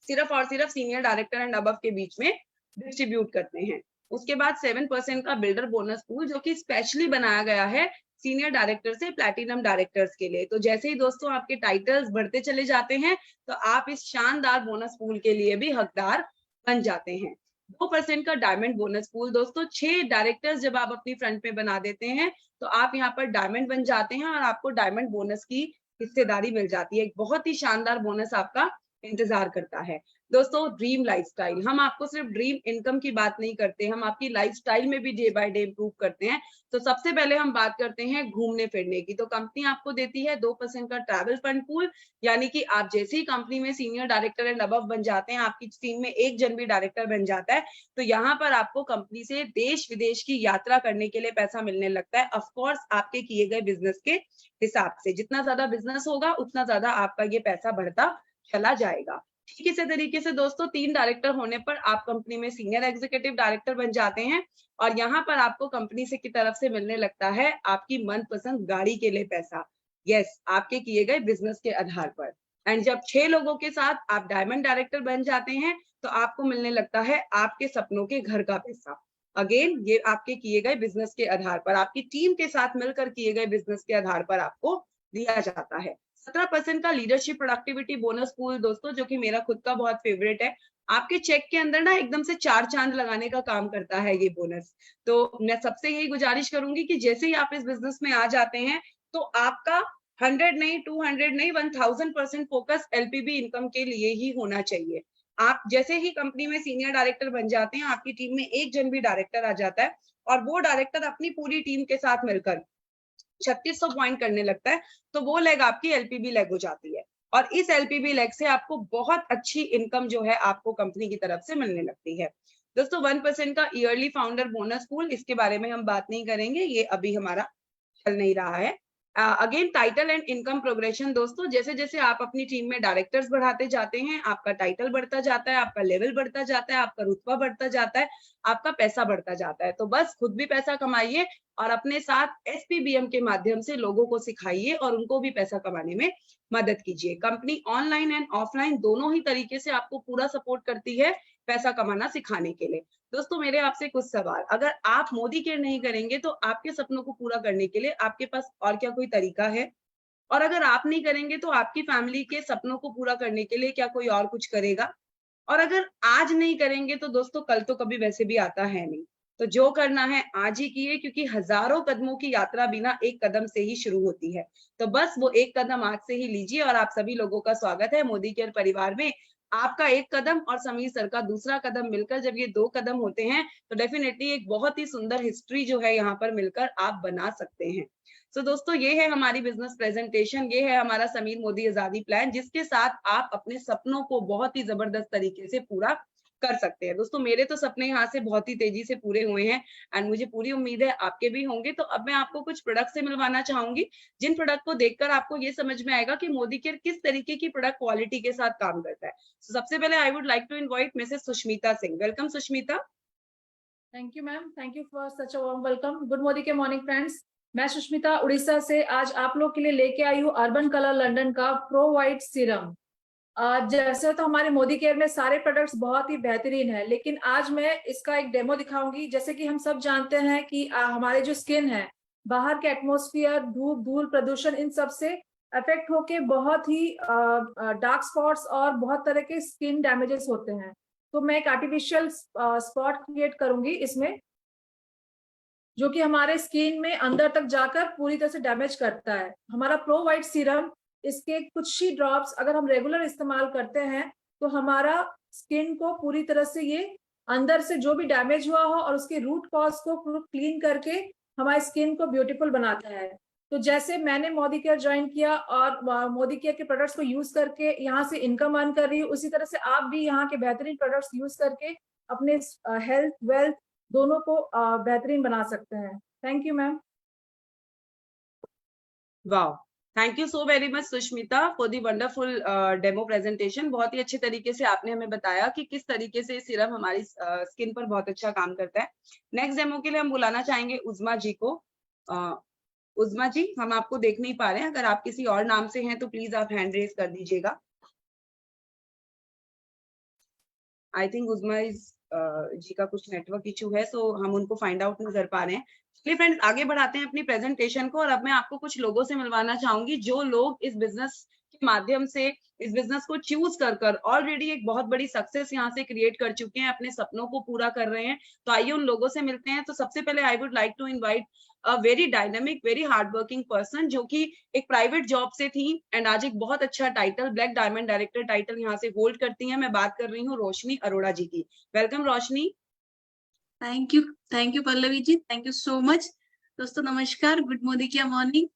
सिर्फ और सिर्फ सीनियर डायरेक्टर एंड अबव के बीच में डिस्ट्रीब्यूट करते हैं। उसके बाद 7% का बिल्डर बोनस पूल, जो कि स्पेशली बनाया गया है सीनियर डायरेक्टर से प्लैटिनम डायरेक्टर्स के लिए। तो जैसे ही दोस्तों आपके टाइटल्स बढ़ते चले जाते हैं तो आप इस शानदार बोनस पूल के लिए भी हकदार बन जाते हैं। 2% का डायमंड बोनस पूल। दोस्तों 6 डायरेक्टर्स जब आप अपनी फ्रंट में बना देते हैं तो आप यहाँ पर डायमंड बन जाते हैं, और आपको डायमंड बोनस की हिस्सेदारी मिल जाती है। एक बहुत ही शानदार बोनस आपका इंतजार करता है। दोस्तों ड्रीम लाइफस्टाइल, हम आपको सिर्फ ड्रीम इनकम की बात नहीं करते, हम आपकी लाइफस्टाइल में भी डे बाय डे इंप्रूव करते हैं। तो सबसे पहले हम बात करते हैं घूमने फिरने की। तो कंपनी आपको देती है 2% का ट्रैवल फंड पूल, यानी कि आप जैसे ही कंपनी में सीनियर डायरेक्टर एंड अबव बन जाते हैं, आपकी टीम में एक जन भी डायरेक्टर बन जाता है, तो यहाँ पर आपको कंपनी से देश विदेश की यात्रा करने के लिए पैसा मिलने लगता है। ऑफकोर्स आपके किए गए बिजनेस के हिसाब से, जितना ज्यादा बिजनेस होगा उतना ज्यादा आपका ये पैसा बढ़ता चला जाएगा। ठीक इसी तरीके से दोस्तों 3 डायरेक्टर होने पर आप कंपनी में सीनियर एग्जीक्यूटिव डायरेक्टर बन जाते हैं, और यहाँ पर आपको कंपनी से की तरफ से मिलने लगता है आपकी मनपसंद गाड़ी के लिए पैसा। यस, आपके किए गए बिजनेस के आधार पर। एंड जब 6 लोगों के साथ आप डायमंड डायरेक्टर बन जाते हैं तो आपको मिलने लगता है आपके सपनों के घर का पैसा। अगेन ये आपके किए गए बिजनेस के आधार पर, आपकी टीम के साथ मिलकर किए गए बिजनेस के आधार पर आपको दिया जाता है। 17% का लीडरशिप प्रोडक्टिविटी बोनस पूल दोस्तों, जो कि मेरा खुद का बहुत फेवरेट है। आपके चेक के अंदर ना एकदम से 4 चांद लगाने का काम करता है ये बोनस। तो मैं सबसे यही गुजारिश करूंगी कि जैसे ही आप इस बिजनेस में आ जाते हैं तो आपका 100 नहीं, 200 नहीं, 1000% फोकस एलपीबी इनकम के लिए ही होना चाहिए। आप जैसे ही कंपनी में सीनियर डायरेक्टर बन जाते हैं, आपकी टीम में एक जन भी डायरेक्टर आ जाता है, और वो डायरेक्टर अपनी पूरी टीम के साथ मिलकर 3600 पॉइंट करने लगता है, तो वो लेग आपकी एलपीबी लेग हो जाती है, और इस एलपीबी लेग से आपको बहुत अच्छी इनकम जो है आपको कंपनी की तरफ से मिलने लगती है। दोस्तों 1% का ईयरली फाउंडर बोनस पूल, इसके बारे में हम बात नहीं करेंगे, ये अभी हमारा चल नहीं रहा है। Again title and income progression. दोस्तों जैसे जैसे आप अपनी टीम में डायरेक्टर्स बढ़ाते जाते हैं, आपका टाइटल बढ़ता जाता है, आपका लेवल बढ़ता जाता है, आपका रुतबा बढ़ता जाता है, आपका पैसा बढ़ता जाता है। तो बस खुद भी पैसा कमाइए और अपने साथ एसपीबीएम के माध्यम से लोगों को सिखाइए और उनको भी पैसा कमाने में मदद कीजिए। कंपनी ऑनलाइन एंड ऑफलाइन दोनों ही तरीके से आपको पूरा सपोर्ट करती है पैसा कमाना सिखाने के लिए। दोस्तों मेरे आपसे कुछ सवाल, अगर आप मोदी केयर नहीं करेंगे तो आपके सपनों को पूरा करने के लिए आपके पास और क्या कोई तरीका है? और अगर आप नहीं करेंगे तो आपकी फैमिली के सपनों को पूरा करने के लिए क्या कोई और कुछ करेगा? और अगर आज नहीं करेंगे तो दोस्तों कल तो कभी वैसे भी आता है नहीं। तो जो करना है आज ही कीजिए, क्योंकि हजारों कदमों की यात्रा बिना एक कदम से ही शुरू होती है। तो बस वो एक कदम आज से ही लीजिए, और आप सभी लोगों का स्वागत है मोदी केयर परिवार में। आपका एक कदम और समीर सर का दूसरा कदम मिलकर जब ये 2 कदम होते हैं तो डेफिनेटली एक बहुत ही सुंदर हिस्ट्री जो है यहाँ पर मिलकर आप बना सकते हैं। तो दोस्तों ये है हमारी बिजनेस प्रेजेंटेशन, ये है हमारा समीर मोदी आजादी प्लान, जिसके साथ आप अपने सपनों को बहुत ही जबरदस्त तरीके से पूरा कर सकते हैं। दोस्तों मेरे तो सपने यहाँ से बहुत ही तेजी से पूरे हुए हैं एंड मुझे पूरी उम्मीद है आपके भी होंगे। तो अब मैं आपको कुछ प्रोडक्ट से मिलवाना चाहूंगी, जिन प्रोडक्ट को देखकर आपको ये समझ में आएगा कि मोदी केयर किस तरीके की प्रोडक्ट क्वालिटी के साथ काम करता है। सबसे पहले I would like to invite Mrs Sushmita Singh. Welcome Sushmita. Thank you ma'am, thank you for such a warm welcome. Good morning के मॉर्निंग फ्रेंड्स, मैं सुष्मिता उड़ीसा से आज आप लोग के लिए लेके आई हूँ अर्बन कलर लंदन का प्रो वाइट सीरम। जैसे तो हमारे मोदी केयर में सारे प्रोडक्ट्स बहुत ही बेहतरीन है, लेकिन आज मैं इसका एक डेमो दिखाऊंगी। जैसे कि हम सब जानते हैं कि हमारे जो स्किन है बाहर के एटमॉस्फेयर, धूप, धूल, प्रदूषण, इन सब से अफेक्ट होके बहुत ही डार्क स्पॉट्स और बहुत तरह के स्किन डैमेजेस होते हैं। तो मैं एक आर्टिफिशियल स्पॉट क्रिएट करूंगी इसमें, जो कि हमारे स्किन में अंदर तक जाकर पूरी तरह से डैमेज करता है। हमारा प्रो वाइट सीरम, इसके कुछ ही ड्रॉप्स अगर हम रेगुलर इस्तेमाल करते हैं तो हमारा स्किन को पूरी तरह से ये अंदर से जो भी डैमेज हुआ हो और उसके रूट कॉज को क्लीन करके हमारी स्किन को ब्यूटीफुल बनाता है। तो जैसे मैंने मोदी केयर ज्वाइन किया और मोदी केयर के प्रोडक्ट्स को यूज करके यहाँ से इनकम अर्न कर रही हूँ, उसी तरह से आप भी यहाँ के बेहतरीन प्रोडक्ट्स यूज करके अपने हेल्थ, वेल्थ दोनों को बेहतरीन बना सकते हैं। Thank you ma'am. Wow, thank you so very much Sushmita for the wonderful demo presentation. बहुत ही अच्छे तरीके से आपने हमें बताया कि किस तरीके से सिरम हमारी स्किन पर बहुत अच्छा काम करता है। नेक्स्ट डेमो के लिए हम बुलाना चाहेंगे उज़मा जी को। उज़मा जी, हम आपको देख नहीं पा रहे हैं, अगर आप किसी और नाम से हैं तो प्लीज आप हैंड रेज कर दीजिएगा। आई थिंक उज़मा जी का कुछ नेटवर्क इशू है, सो हम उनको फाइंड आउट नहीं कर पा रहे हैं। चलिए फ्रेंड्स, आगे बढ़ाते हैं अपनी प्रेजेंटेशन को और अब मैं आपको कुछ लोगों से मिलवाना चाहूंगी जो लोग इस बिजनेस के माध्यम से इस बिजनेस को चूज कर ऑलरेडी एक बहुत बड़ी सक्सेस यहाँ से क्रिएट कर चुके हैं, अपने सपनों को पूरा कर रहे हैं। तो आइए उन लोगों से मिलते हैं। तो सबसे पहले I would like to invite a very dynamic, very hard working person, जो कि एक प्राइवेट जॉब से थी एंड आज एक बहुत अच्छा title, black diamond director title यहाँ से होल्ड करती हैं। मैं बात कर रही हूँ रोशनी अरोड़ा जी की। Welcome Roshni. Thank you Pallavi ji, thank you so much. दोस्तों नमस्कार, गुड मॉर्निंग क्या मॉर्निंग।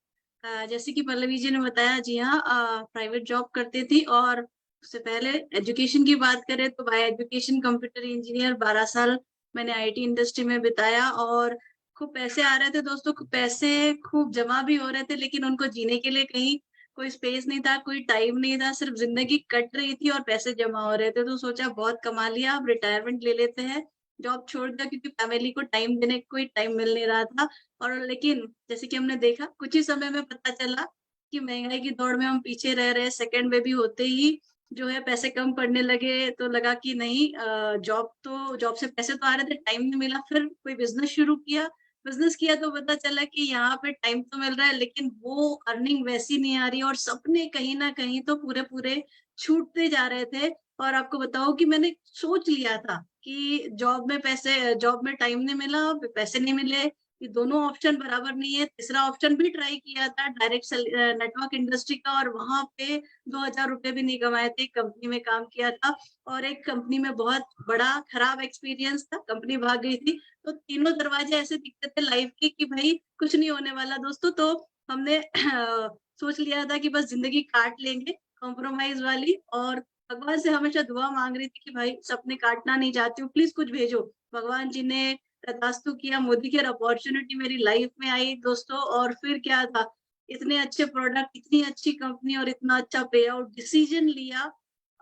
जैसे कि पल्लवी जी ने बताया, जी हाँ, प्राइवेट जॉब करती थी और उससे पहले एजुकेशन की बात करें तो बाय एजुकेशन कंप्यूटर इंजीनियर 12 साल मैंने आईटी इंडस्ट्री में बिताया और खूब पैसे आ रहे थे दोस्तों, पैसे खूब जमा भी हो रहे थे, लेकिन उनको जीने के लिए कहीं कोई स्पेस नहीं था, कोई टाइम नहीं था, सिर्फ जिंदगी कट रही थी और पैसे जमा हो रहे थे। तो सोचा बहुत कमा लिया, अब रिटायरमेंट ले लेते हैं। जॉब छोड़ दिया क्योंकि फैमिली को टाइम देने का कोई टाइम मिल नहीं रहा था। और लेकिन जैसे कि हमने देखा, कुछ ही समय में पता चला कि महंगाई की दौड़ में हम पीछे रह रहे हैं। सेकंड बेबी होते ही जो है पैसे कम पड़ने लगे, तो लगा कि नहीं, जॉब से पैसे तो आ रहे थे, टाइम नहीं मिला। फिर कोई बिजनेस शुरू किया, बिजनेस किया तो पता चला कि यहाँ पे टाइम तो मिल रहा है लेकिन वो अर्निंग वैसी नहीं आ रही और सपने कहीं ना कहीं तो पूरे पूरे छूटते जा रहे थे। और आपको बताओ कि मैंने सोच लिया था कि जॉब में टाइम नहीं मिला, पैसे नहीं मिले, ये दोनों ऑप्शन बराबर नहीं है। तीसरा ऑप्शन भी ट्राई किया था, डायरेक्ट नेटवर्क इंडस्ट्री का, और वहां पे 2000 रुपए भी नहीं कमाए थे। कंपनी में काम किया था और एक कंपनी में बहुत बड़ा खराब एक्सपीरियंस था, कंपनी भाग गई थी। तो तीनों दरवाजे ऐसे दिखते थे लाइफ के कि भाई कुछ नहीं होने वाला दोस्तों। तो हमने सोच लिया था कि बस जिंदगी काट लेंगे, कॉम्प्रोमाइज वाली। और भगवान से हमेशा दुआ मांग रही थी कि भाई सपने काटना नहीं चाहती हूँ, प्लीज कुछ भेजो। भगवान जी ने तथास्तु किया, मोदी केयर अपॉर्चुनिटी मेरी लाइफ में आई दोस्तों। और फिर क्या था, इतने अच्छे प्रोडक्ट, इतनी अच्छी कंपनी और इतना अच्छा पे आउट, डिसीजन लिया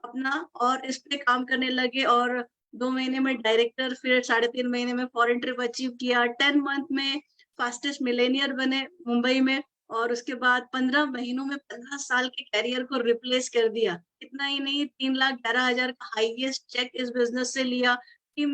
अपना और इस पे काम करने लगे। और 2 महीने में डायरेक्टर, फिर 3.5 महीने में फॉरेन ट्रिप अचीव किया, 10 मंथ में फास्टेस्ट मिलेनियर बने मुंबई में, और उसके बाद 15 महीनों में 15 साल के कैरियर को रिप्लेस कर दिया। इतना ही नहीं, 3,11,000 का हाईएस्ट चेक इस बिजनेस से लिया। टीम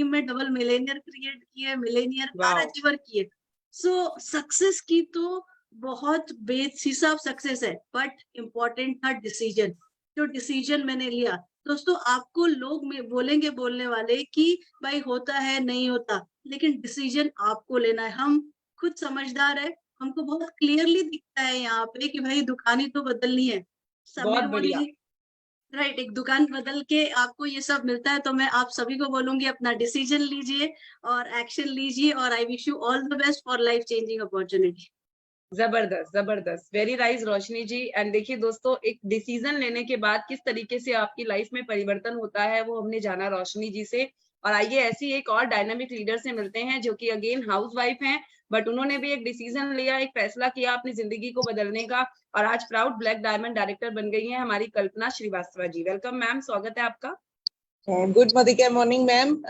में डबल मिलेनियर क्रिएट किए, मिलेनियर कार वाओ, अचीवर किए। सो सक्सेस की तो बहुत बेहिसाब सक्सेस है, बट इम्पोर्टेंट था डिसीजन। जो डिसीजन मैंने लिया दोस्तों, आपको लोग में बोलेंगे, बोलने वाले, कि भाई होता है नहीं होता, लेकिन डिसीजन आपको लेना है। हम खुद समझदार है, हमको बहुत क्लियरली दिखता है यहाँ पे कि भाई दुकान ही तो बदलनी है। बहुत समीर मोदी बढ़िया। जी, राइट, एक दुकान बदल के आपको ये सब मिलता है। तो मैं आप सभी को बोलूंगी, अपना डिसीजन लीजिए और एक्शन लीजिए, और I wish you all the best for life changing opportunity. जबरदस्त जबरदस्त, very nice Roshni ji. And देखिए दोस्तों, एक डिसीजन लेने के बाद किस तरीके से आपकी लाइफ में परिवर्तन होता है वो हमने जाना रोशनी जी से। और आइए ऐसी एक और डायनामिक लीडर से मिलते हैं जो कि अगेन हाउसवाइफ हैं, बट उन्होंने भी एक डिसीजन लिया, एक फैसला किया अपनी जिंदगी को बदलने का, और आज प्राउड ब्लैक डायमंड डायरेक्टर बन गई हैं हमारी कल्पना श्रीवास्तव जी। वेलकम मैम, स्वागत है आपका। Good Modicare morning ma'am.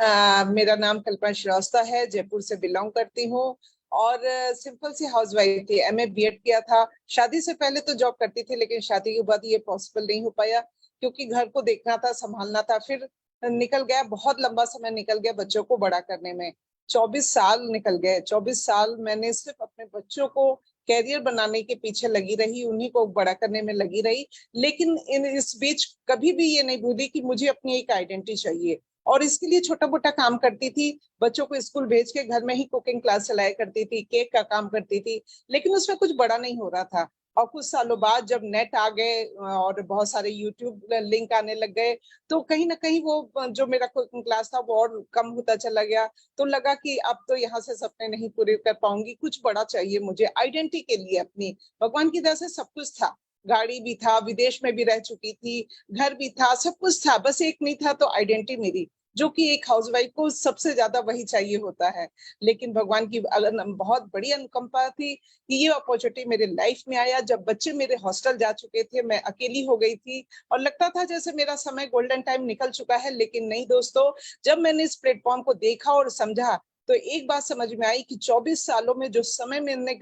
मेरा नाम कल्पना श्रीवास्तव है, जयपुर से बिलोंग करती हूँ और सिंपल सी हाउसवाइफ थी। एमए बीएड किया था। शादी से पहले तो जॉब करती थी, लेकिन शादी के बाद ये पॉसिबल नहीं हो पाया क्योंकि घर को देखना था, संभालना था। फिर निकल गया, बहुत लंबा समय निकल गया बच्चों को बड़ा करने में। 24 साल निकल गए। 24 साल मैंने सिर्फ अपने बच्चों को कैरियर बनाने के पीछे लगी रही, उन्हीं को बड़ा करने में लगी रही। लेकिन इस बीच कभी भी ये नहीं भूली कि मुझे अपनी एक आइडेंटिटी चाहिए, और इसके लिए छोटा मोटा काम करती थी। बच्चों को स्कूल भेज के घर में ही कुकिंग क्लास चलाया करती थी, केक का काम करती थी, लेकिन उसमें कुछ बड़ा नहीं हो रहा था। और कुछ सालों बाद जब नेट आ गए और बहुत सारे यूट्यूब लिंक आने लग गए, तो कहीं ना कहीं वो जो मेरा कुकिंग क्लास था वो और कम होता चला गया। तो लगा कि अब तो यहाँ से सपने नहीं पूरे कर पाऊंगी, कुछ बड़ा चाहिए मुझे आइडेंटिटी के लिए अपनी। भगवान की दया से सब कुछ था, गाड़ी भी था, विदेश में भी रह चुकी थी, घर भी था, सब कुछ था, बस एक नहीं था तो आइडेंटिटी मेरी, जो कि एक हाउसवाइफ को सबसे ज्यादा वही चाहिए होता है। लेकिन भगवान की बहुत बड़ी अनुकंपा थी कि ये अपॉर्चुनिटी मेरे लाइफ में आया जब बच्चे मेरे हॉस्टल जा चुके थे, मैं अकेली हो गई थी और लगता था जैसे मेरा समय गोल्डन टाइम निकल चुका है। लेकिन नहीं दोस्तों, जब मैंने इस प्लेटफॉर्म को देखा और समझा तो एक बात समझ में आई कि 24 सालों में जो समय मैंने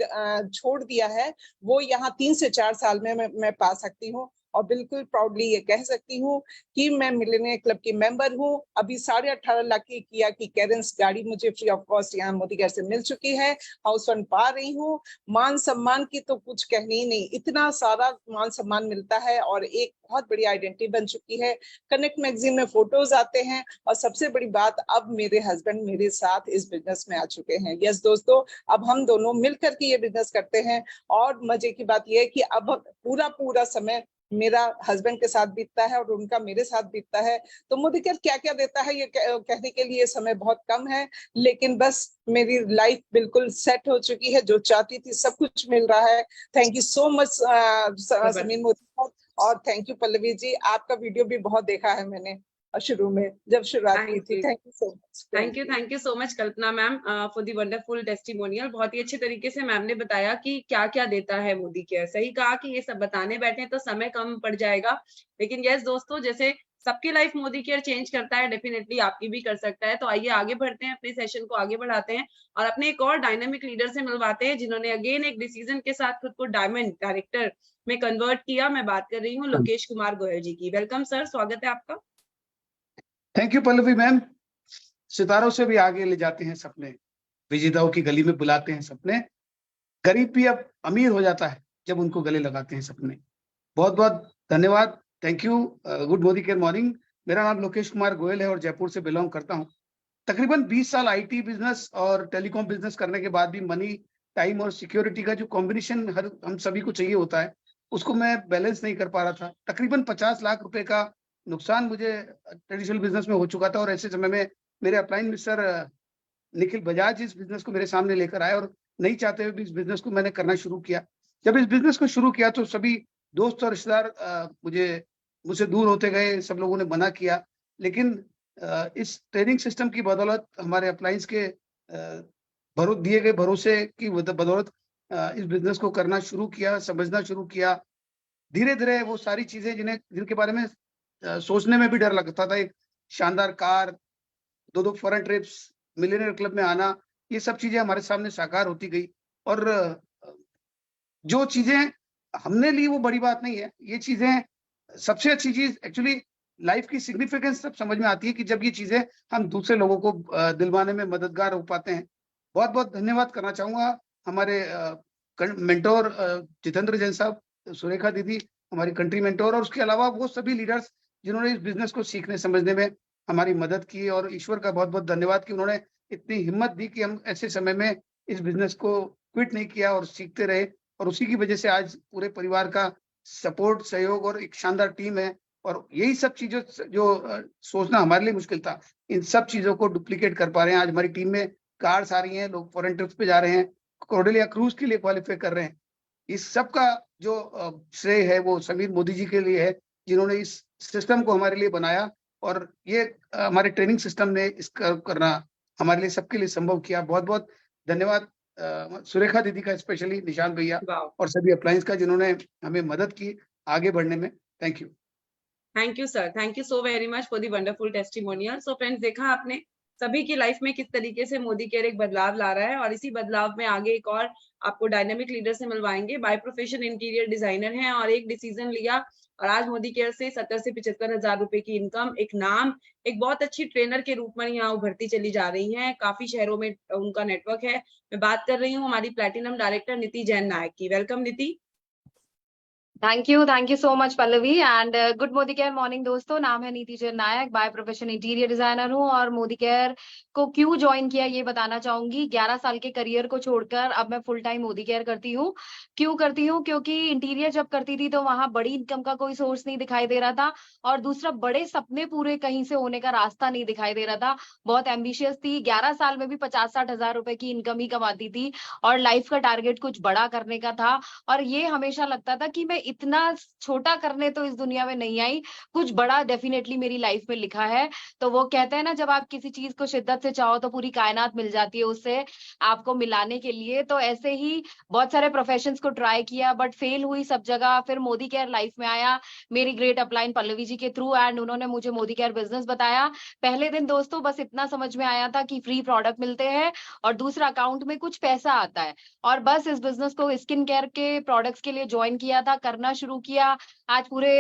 छोड़ दिया है वो यहाँ 3 से 4 साल में मैं पा सकती हूँ। और बिल्कुल प्राउडली ये कह सकती हूँ कि मैं मिलेनियर क्लब की मेंबर हूँ। अभी 18.5 लाख की किया कि कैरेंस गाड़ी मुझे फ्री ऑफ कॉस्ट यहाँ मोदी घर से मिल चुकी है। हाउस फंड पा रही हूँ। मान सम्मान की तो कुछ कहने ही नहीं, इतना सारा मान सम्मान मिलता है और एक बहुत बड़ी आइडेंटिटी बन चुकी है। कनेक्ट मैगजीन में फोटोज आते हैं और सबसे बड़ी बात, अब मेरे हस्बैंड मेरे साथ इस बिजनेस में आ चुके हैं। यस दोस्तों, अब हम दोनों मिलकर के ये बिजनेस करते हैं। और मजे की बात यह है कि अब पूरा समय मेरा हस्बैंड के साथ बीतता है और उनका मेरे साथ बीतता है। तो मोदी क्या क्या देता है ये कहने के लिए समय बहुत कम है, लेकिन बस मेरी लाइफ बिल्कुल सेट हो चुकी है। जो चाहती थी सब कुछ मिल रहा है। Thank you so much Sameer Modi, और थैंक यू पल्लवी जी, आपका वीडियो भी बहुत देखा है मैंने शुरू में जब शुरुआत की थी। Thank you so much. Thank you so much Kalpana ma'am for the wonderful testimonial. बहुत ही अच्छे तरीके से मैम ने बताया कि क्या क्या देता है मोदी केयर। सही कहा कि ये सब बताने बैठे तो समय कम पड़ जाएगा, लेकिन यस दोस्तों, जैसे सबकी लाइफ मोदी केयर चेंज करता है, डेफिनेटली आपकी भी कर सकता है। तो आइए आगे बढ़ते हैं, अपने सेशन को आगे बढ़ाते हैं और अपने एक और डायनामिक लीडर से मिलवाते हैं जिन्होंने अगेन एक डिसीजन के साथ खुद को डायमंड डायरेक्टर में कन्वर्ट किया। मैं बात कर रही हूँ लोकेश कुमार गोयल जी की। वेलकम सर, स्वागत है आपका। Thank you Pallavi ma'am. सितारों से भी आगे ले जाते हैं सपने, विजेताओं की गली में बुलाते हैं सपने। गरीब भी अब अमीर हो जाता है जब उनको गले लगाते हैं सपने। बहुत बहुत धन्यवाद, thank you. Good Modi care morning. मेरा नाम लोकेश कुमार गोयल है और जयपुर से बिलोंग करता हूँ। तकरीबन 20 साल आईटी बिजनेस और टेलीकॉम बिजनेस करने के बाद भी मनी, टाइम और सिक्योरिटी का जो कॉम्बिनेशन हम सभी को चाहिए होता है, उसको मैं बैलेंस नहीं कर पा रहा था। तकरीबन 50 लाख रुपए का नुकसान मुझे ट्रेडिशनल बिजनेस में हो चुका था और ऐसे समय में मेरे अपलाइन मिस्टर निखिल बजाज इस बिजनेस को मेरे सामने लेकर आए और नहीं चाहते हुए भी इस बिजनेस को मैंने करना शुरू किया। जब इस बिजनेस को शुरू किया तो सभी दोस्त और रिश्तेदार मुझसे दूर होते गए, सब लोगों ने मना किया। लेकिन इस ट्रेनिंग सिस्टम की बदौलत, हमारे अपलाइंस के दिए गए भरोसे की बदौलत इस बिजनेस को करना शुरू किया, समझना शुरू किया। धीरे धीरे वो सारी चीजें जिनके बारे में सोचने में भी डर लगता था, एक शानदार car, 2 foreign trips, millionaire club में आना, ये सब चीजें हमारे सामने साकार होती गई। और जो चीजें हमने ली वो बड़ी बात नहीं है, ये चीजें सबसे अच्छी चीज एक्चुअली लाइफ की सिग्निफिकेंस तब समझ में आती है कि जब ये चीजें हम दूसरे लोगों को दिलवाने में मददगार हो पाते हैं। बहुत बहुत धन्यवाद करना चाहूंगा हमारे मेंटोर जितेंद्र जैन साहब, सुरेखा दीदी हमारी कंट्री मेंटोर, और उसके अलावा वो सभी लीडर्स जिन्होंने इस बिजनेस को सीखने समझने में हमारी मदद की। और ईश्वर का बहुत बहुत धन्यवाद कि उन्होंने इतनी हिम्मत दी कि हम ऐसे समय में इस बिजनेस को क्विट नहीं किया और सीखते रहे। और उसी की वजह से आज पूरे परिवार का सपोर्ट, सहयोग और एक शानदार टीम है। और यही सब चीजों जो सोचना हमारे लिए मुश्किल था, इन सब चीजों को डुप्लीकेट कर पा रहे हैं। आज हमारी टीम में कार्स आ रही हैं, लोग फॉरेन ट्रिप्स पे जा रहे हैं, कोर्डेलिया क्रूज के लिए क्वालिफाई कर रहे हैं। इस सब का जो श्रेय है वो समीर मोदी जी के लिए है, जिन्होंने इस सिस्टम को हमारे लिए बनाया और ये हमारे ट्रेनिंग सिस्टम ने इसका करना हमारे लिए सबके लिए संभव किया। बहुत बहुत धन्यवाद सुरेखा दीदी का, स्पेशली निशांत भैया और सभी अप्लायंस का, जिन्होंने हमें मदद की आगे बढ़ने में। Thank you. Thank you sir, thank you so very much for the wonderful testimonial. So friends, देखा आपने सभी की लाइफ में किस तरीके से मोदी केयर एक बदलाव ला रहा है, और इसी बदलाव में आगे एक और आपको डायनामिक लीडर से मिलवाएंगे। बाय प्रोफेशन इंटीरियर डिजाइनर हैं और एक डिसीजन लिया और आज मोदी केयर से 70 से 75 हजार रुपए की इनकम, एक नाम, एक बहुत अच्छी ट्रेनर के रूप में यहाँ उभरती चली जा रही हैं। काफी शहरों में उनका नेटवर्क है। मैं बात कर रही हूँ हमारी प्लैटिनम डायरेक्टर नीति जैन नायक की। वेलकम नीति। Thank you so much Pallavi and good Modi care morning दोस्तों। नाम है नीति जैन नायक, बाय प्रोफेशन इंटीरियर डिजाइनर हूँ और मोदी केयर को क्यों ज्वाइन किया ये बताना चाहूंगी। 11 साल के करियर को छोड़कर अब मैं फुल टाइम मोदी केयर करती हूँ। क्यों करती हूँ? क्योंकि इंटीरियर जब करती थी तो वहां बड़ी इनकम का कोई सोर्स नहीं दिखाई दे रहा था, और दूसरा बड़े सपने पूरे कहीं से होने का रास्ता नहीं दिखाई दे रहा था। बहुत एम्बिशियस थी, 11 साल में भी 50-60 हजार रुपए की इनकम ही कमाती थी और लाइफ का टारगेट कुछ बड़ा करने का था। और ये हमेशा लगता था कि मैं इतना छोटा करने तो इस दुनिया में नहीं आई, कुछ बड़ा डेफिनेटली मेरी लाइफ में लिखा है। तो वो कहते हैं ना, जब आप किसी चीज को शिद्दत से चाहो तो पूरी कायनात मिल जाती है उससे आपको मिलाने के लिए। तो ऐसे ही बहुत सारे प्रोफेशंस को ट्राई किया बट फेल हुई सब जगह। फिर मोदी केयर लाइफ में आया मेरी ग्रेट अपलाइन पल्लवी जी के थ्रू एंड उन्होंने मुझे मोदी केयर बिजनेस बताया। पहले दिन दोस्तों बस इतना समझ में आया था कि फ्री प्रोडक्ट मिलते हैं और दूसरा अकाउंट में कुछ पैसा आता है, और बस इस बिजनेस को स्किन केयर के प्रोडक्ट्स के लिए ज्वाइन किया था, करना शुरू किया। आज पूरे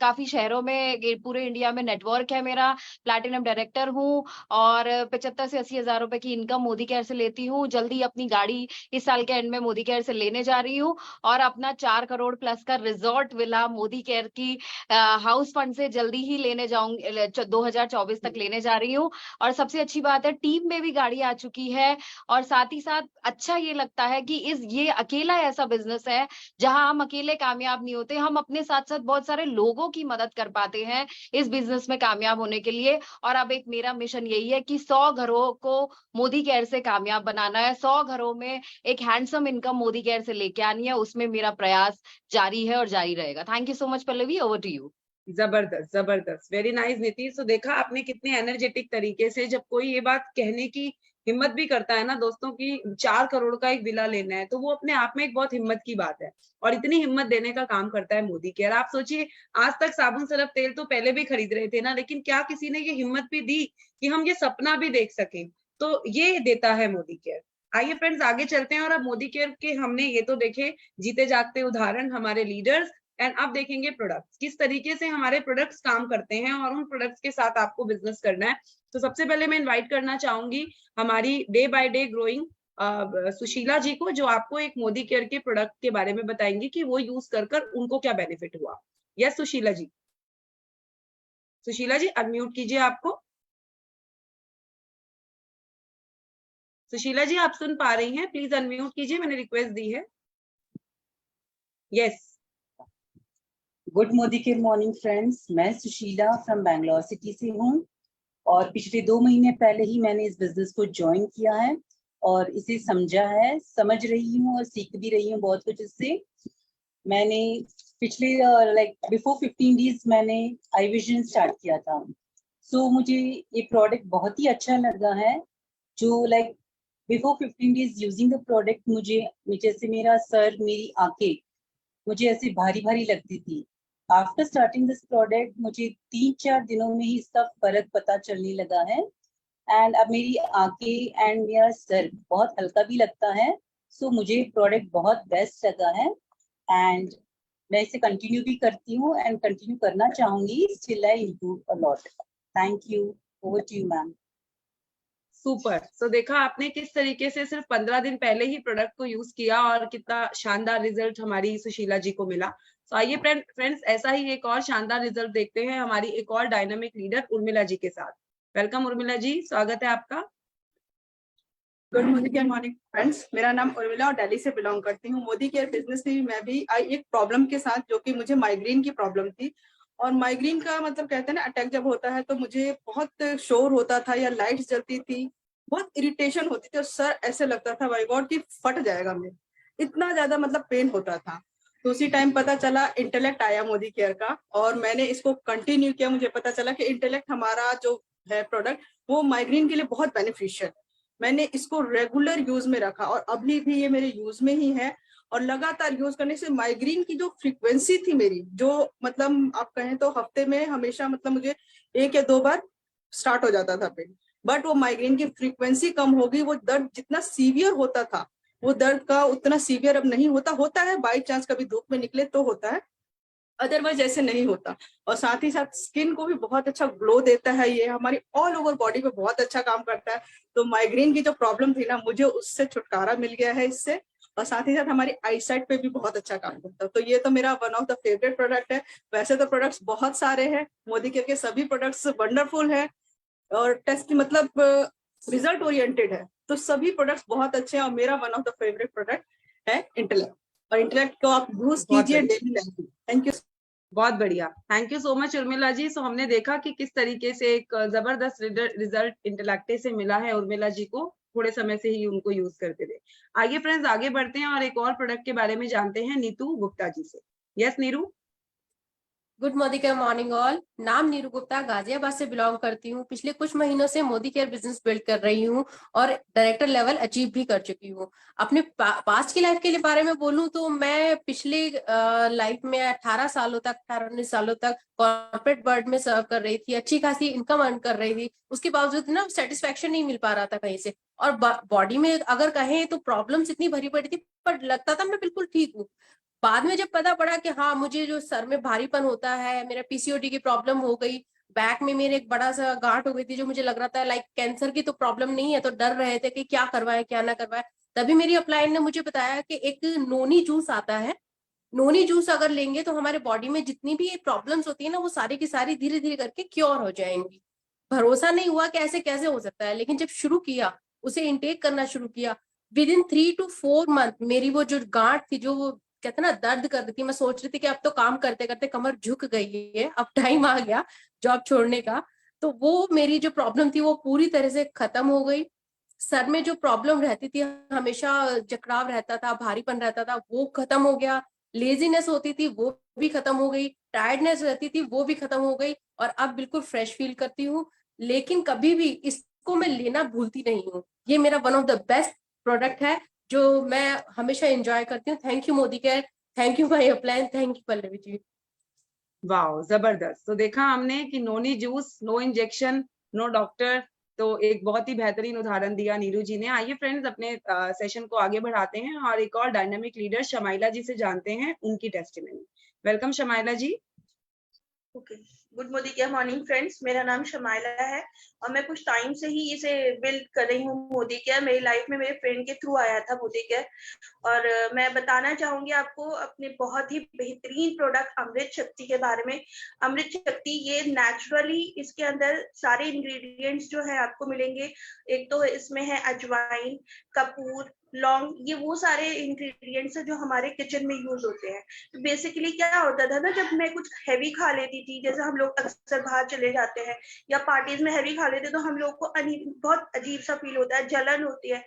काफी शहरों में, पूरे इंडिया में नेटवर्क है मेरा। प्लैटिनम डायरेक्टर हूँ और 75 से 80 हजार रुपए की इनकम मोदी केयर से लेती हूँ। जल्दी अपनी गाड़ी इस साल के एंड में मोदी केयर से लेने जा रही हूँ और अपना 4 करोड़ प्लस का रिजॉर्ट विला मोदी केयर की हाउस फंड से जल्दी ही लेने जाऊंगी, 2024 तक लेने जा रही हूँ। और सबसे अच्छी बात है टीम में भी गाड़ी आ चुकी है, और साथ ही साथ अच्छा ये लगता है कि ये अकेला ऐसा बिजनेस है जहां हम अकेले कामयाब नहीं होते, हम अपने साथ साथ बहुत सारे लोगों की मदद कर पाते हैं इस बिजनेस में कामयाब होने के लिए। और अब एक मेरा मिशन यही है कि 100 घरों को मोदी केयर से कामयाब बनाना है, 100 घरों में एक हैंडसम इनकम मोदी केयर से लेके आनी है। उसमें मेरा प्रयास जारी है और जारी रहेगा। Thank you so much Pallavi, over to you. जबरदस्त जबरदस्त, वेरी नाइस नीतीश। तो देखा आपने कितने एनर्जेटिक तरीके से, जब कोई ये बात कहने की हिम्मत भी करता है ना दोस्तों की 4 करोड़ का एक विला लेना है, तो वो अपने आप में एक बहुत हिम्मत की बात है, और इतनी हिम्मत देने का काम करता है मोदी केयर। आप सोचिए, आज तक साबुन सरफ तेल तो पहले भी खरीद रहे थे ना, लेकिन क्या किसी ने ये हिम्मत भी दी कि हम ये सपना भी देख सकें? तो ये देता है मोदी केयर। आइए फ्रेंड्स आगे चलते हैं, और अब मोदी केयर के हमने ये तो देखे जीते जागते उदाहरण, हमारे लीडर्स, एंड अब देखेंगे प्रोडक्ट्स, किस तरीके से हमारे प्रोडक्ट्स काम करते हैं और उन प्रोडक्ट्स के साथ आपको बिजनेस करना है। तो सबसे पहले मैं इनवाइट करना चाहूंगी हमारी day by day growing Sushila ji को, जो आपको एक मोदी केयर के प्रोडक्ट के बारे में बताएंगे कि वो यूज कर उनको क्या बेनिफिट हुआ। यस सुशीला जी, सुशीला जी अनम्यूट कीजिए आपको। सुशीला जी आप सुन पा रही हैं? प्लीज अनम्यूट कीजिए, मैंने रिक्वेस्ट दी है। Yes. Good Modi care morning friends, मैं सुशीला फ्रॉम बैंगलोर सिटी से हूँ और पिछले 2 महीने पहले ही मैंने इस बिजनेस को ज्वाइन किया है और इसे समझा है, समझ रही हूँ और सीख भी रही हूँ बहुत कुछ इससे। मैंने पिछले बिफोर 15 डेज मैंने आई विजन स्टार्ट किया था। सो मुझे ये प्रोडक्ट बहुत ही अच्छा लगा है। जो before 15 days using the product मुझे जैसे मेरा सर, मेरी आंखें मुझे ऐसे भारी भारी लगती थी। आफ्टर स्टार्टिंग दिस प्रोडक्ट मुझे 3-4 दिनों में ही इसका फर्क पता चलने लगा है एंड अब मेरी आंखें एंड मेरा सर बहुत हल्का भी लगता है। सो मुझे प्रोडक्ट बहुत बेस्ट लगा है एंड मैं इसे कंटिन्यू भी करती हूँ एंड कंटिन्यू करना चाहूंगी still I improve a lot. Thank you, over to you ma'am. Super. So देखा आपने किस तरीके से सिर्फ 15 दिन पहले ही प्रोडक्ट को यूज किया और कितना शानदार रिजल्ट हमारी सुशीला जी को मिला। तो आइए फ्रेंड्स ऐसा ही एक और शानदार रिजल्ट देखते हैं हमारी एक और डायनामिक लीडर उर्मिला जी के साथ। वेलकम उर्मिला जी, स्वागत है आपका। Good Modi care morning friends, मेरा नाम उर्मिला और दिल्ली से बिलोंग करती हूँ। मोदी केयर बिजनेस में मैं भी आई एक प्रॉब्लम के साथ, जो कि मुझे माइग्रेन की प्रॉब्लम थी। और माइग्रेन का मतलब कहते हैं ना, अटैक जब होता है तो मुझे बहुत शोर होता था या लाइट्स जलती थी, बहुत इरिटेशन होती थी और सर ऐसे लगता था बाय गॉड कि फट जाएगा मैं। इतना ज्यादा मतलब पेन होता था। तो उसी टाइम पता चला इंटेलेक्ट आया मोदी केयर का, और मैंने इसको कंटिन्यू किया। मुझे पता चला कि इंटेलेक्ट हमारा जो है प्रोडक्ट वो माइग्रेन के लिए बहुत बेनिफिशियल। मैंने इसको रेगुलर यूज में रखा और अभी भी ये मेरे यूज में ही है। और लगातार यूज करने से माइग्रेन की जो फ्रीक्वेंसी थी मेरी, जो मतलब आप कहें तो हफ्ते में हमेशा मतलब मुझे 1 या 2 बार स्टार्ट हो जाता था पेन, बट वो माइग्रेन की फ्रीक्वेंसी कम हो गई। वो दर्द जितना सीवियर होता था वो दर्द का उतना सीवियर अब नहीं होता। होता है बाई चांस कभी धूप में निकले तो होता है, अदरवाइज ऐसे नहीं होता। और साथ ही साथ स्किन को भी बहुत अच्छा ग्लो देता है। ये हमारी ऑल ओवर बॉडी पे बहुत अच्छा काम करता है। तो माइग्रेन की जो प्रॉब्लम थी ना, मुझे उससे छुटकारा मिल गया है इससे। और साथ ही साथ हमारी आईसाइट पे भी बहुत अच्छा काम करता है। तो ये तो मेरा one of the favourite product है। वैसे तो प्रोडक्ट्स बहुत सारे हैं, मोदी केयर के सभी प्रोडक्ट्स वंडरफुल है और टेस्ट मतलब रिजल्ट ओरिएंटेड है। तो सभी प्रोडक्ट्स बहुत अच्छे हैं और मेरा one of the favourite product है इंटेलेक्ट। और इंटेलेक्ट को आप यूज कीजिए डेली लाइफ में। Thank you. बहुत बढ़िया, thank you so much Urmila ji. So हमने देखा कि किस तरीके से एक जबरदस्त रिजल्ट इंटेलेक्टे से मिला है उर्मिला जी को, थोड़े समय से ही उनको यूज करते थे। आइए फ्रेंड्स आगे बढ़ते हैं और एक और प्रोडक्ट के बारे में जानते हैं नीतू गुप्ता जी से। Yes Neeru. Good Modi care morning all. नाम नीरू गुप्ता, गाजियाबाद से बिलोंग करती हूँ। पिछले कुछ महीनों से मोदी केयर बिजनेस बिल्ड कर रही हूँ और डायरेक्टर लेवल अचीव भी कर चुकी हूँ। अपने पास्ट की लाइफ के बारे में बोलूँ तो मैं पिछले लाइफ में 18-19 सालों तक कॉर्पोरेट वर्ल्ड में सर्व कर रही थी। अच्छी खासी इनकम अर्न कर रही थी। उसके बावजूद ना सेटिस्फेक्शन नहीं मिल पा रहा था कहीं से। और बॉडी में अगर कहें तो प्रॉब्लम्स इतनी भरी पड़ी थी, पर लगता था मैं बिल्कुल ठीक हूँ। बाद में जब पता पड़ा कि हाँ, मुझे जो सर में भारीपन होता है, मेरा पीसीओडी की प्रॉब्लम हो गई, बैक में मेरे एक बड़ा सा गांठ हो गई थी, जो मुझे लग रहा था लाइक कैंसर की तो प्रॉब्लम नहीं है, तो डर रहे थे कि क्या करवाए क्या ना करवाए। तभी मेरी अपलाइन ने मुझे बताया कि एक नोनी जूस आता है, नोनी जूस अगर लेंगे तो हमारे बॉडी में जितनी भी प्रॉब्लम्स होती है ना, वो सारी की सारी धीरे धीरे करके क्योर हो जाएंगी। भरोसा नहीं हुआ कि ऐसे कैसे हो सकता है, लेकिन जब शुरू किया, उसे इनटेक करना शुरू किया, विद इन 3 to 4 मंथ मेरी वो जो गांठ थी, जो वो कहते ना दर्द कर रही थी, मैं सोच रही थी कि अब तो काम करते करते कमर झुक गई है, अब टाइम आ गया जॉब छोड़ने का। तो वो मेरी जो प्रॉब्लम थी वो पूरी तरह से खत्म हो गई। सर में जो प्रॉब्लम रहती थी, हमेशा जकड़ाव रहता था, भारीपन रहता था, वो खत्म हो गया। लेजीनेस होती थी वो भी खत्म हो गई, टायर्डनेस रहती थी वो भी खत्म हो गई, और अब बिल्कुल फ्रेश फील करती हूँ। लेकिन कभी भी इसको मैं लेना भूलती नहीं हूँ। ये मेरा one of the best product है जो मैं हमेशा एंजॉय करती हूँ। Thank you Modi care, thank you my upline, thank you Pallavi ji. Wow, जबरदस्त। तो देखा हमने कि noni juice, no injection, no doctor, तो एक बहुत ही बेहतरीन उदाहरण दिया नीरू जी ने। आइए फ्रेंड्स अपने सेशन को आगे बढ़ाते हैं और एक और डायनामिक लीडर शमाइला जी से जानते हैं उनकी testimony. Welcome Shamaila ji. Okay, good Modi care morning friends. मेरा नाम शमाइला है और मैं कुछ टाइम से ही इसे बिल्ड कर रही हूँ। मोदी केयर मेरी लाइफ में मेरे फ्रेंड के थ्रू आया था मोदी केयर, और मैं बताना चाहूंगी आपको अपने बहुत ही बेहतरीन प्रोडक्ट अमृत शक्ति के बारे में। अमृत शक्ति ये नेचुरली, इसके अंदर सारे इंग्रेडिएंट्स जो है आपको मिलेंगे। एक तो इसमें है अजवाइन, कपूर, लौंग, ये वो सारे इंग्रेडिएंट्स है जो हमारे किचन में यूज होते हैं। तो बेसिकली क्या होता था ना, जब मैं कुछ हैवी खा लेती थी, जैसे हम लोग अक्सर बाहर चले जाते हैं या पार्टीज में हैवी खा लेते हैं, तो हम लोग को बहुत अजीब सा फील होता है, जलन होती है।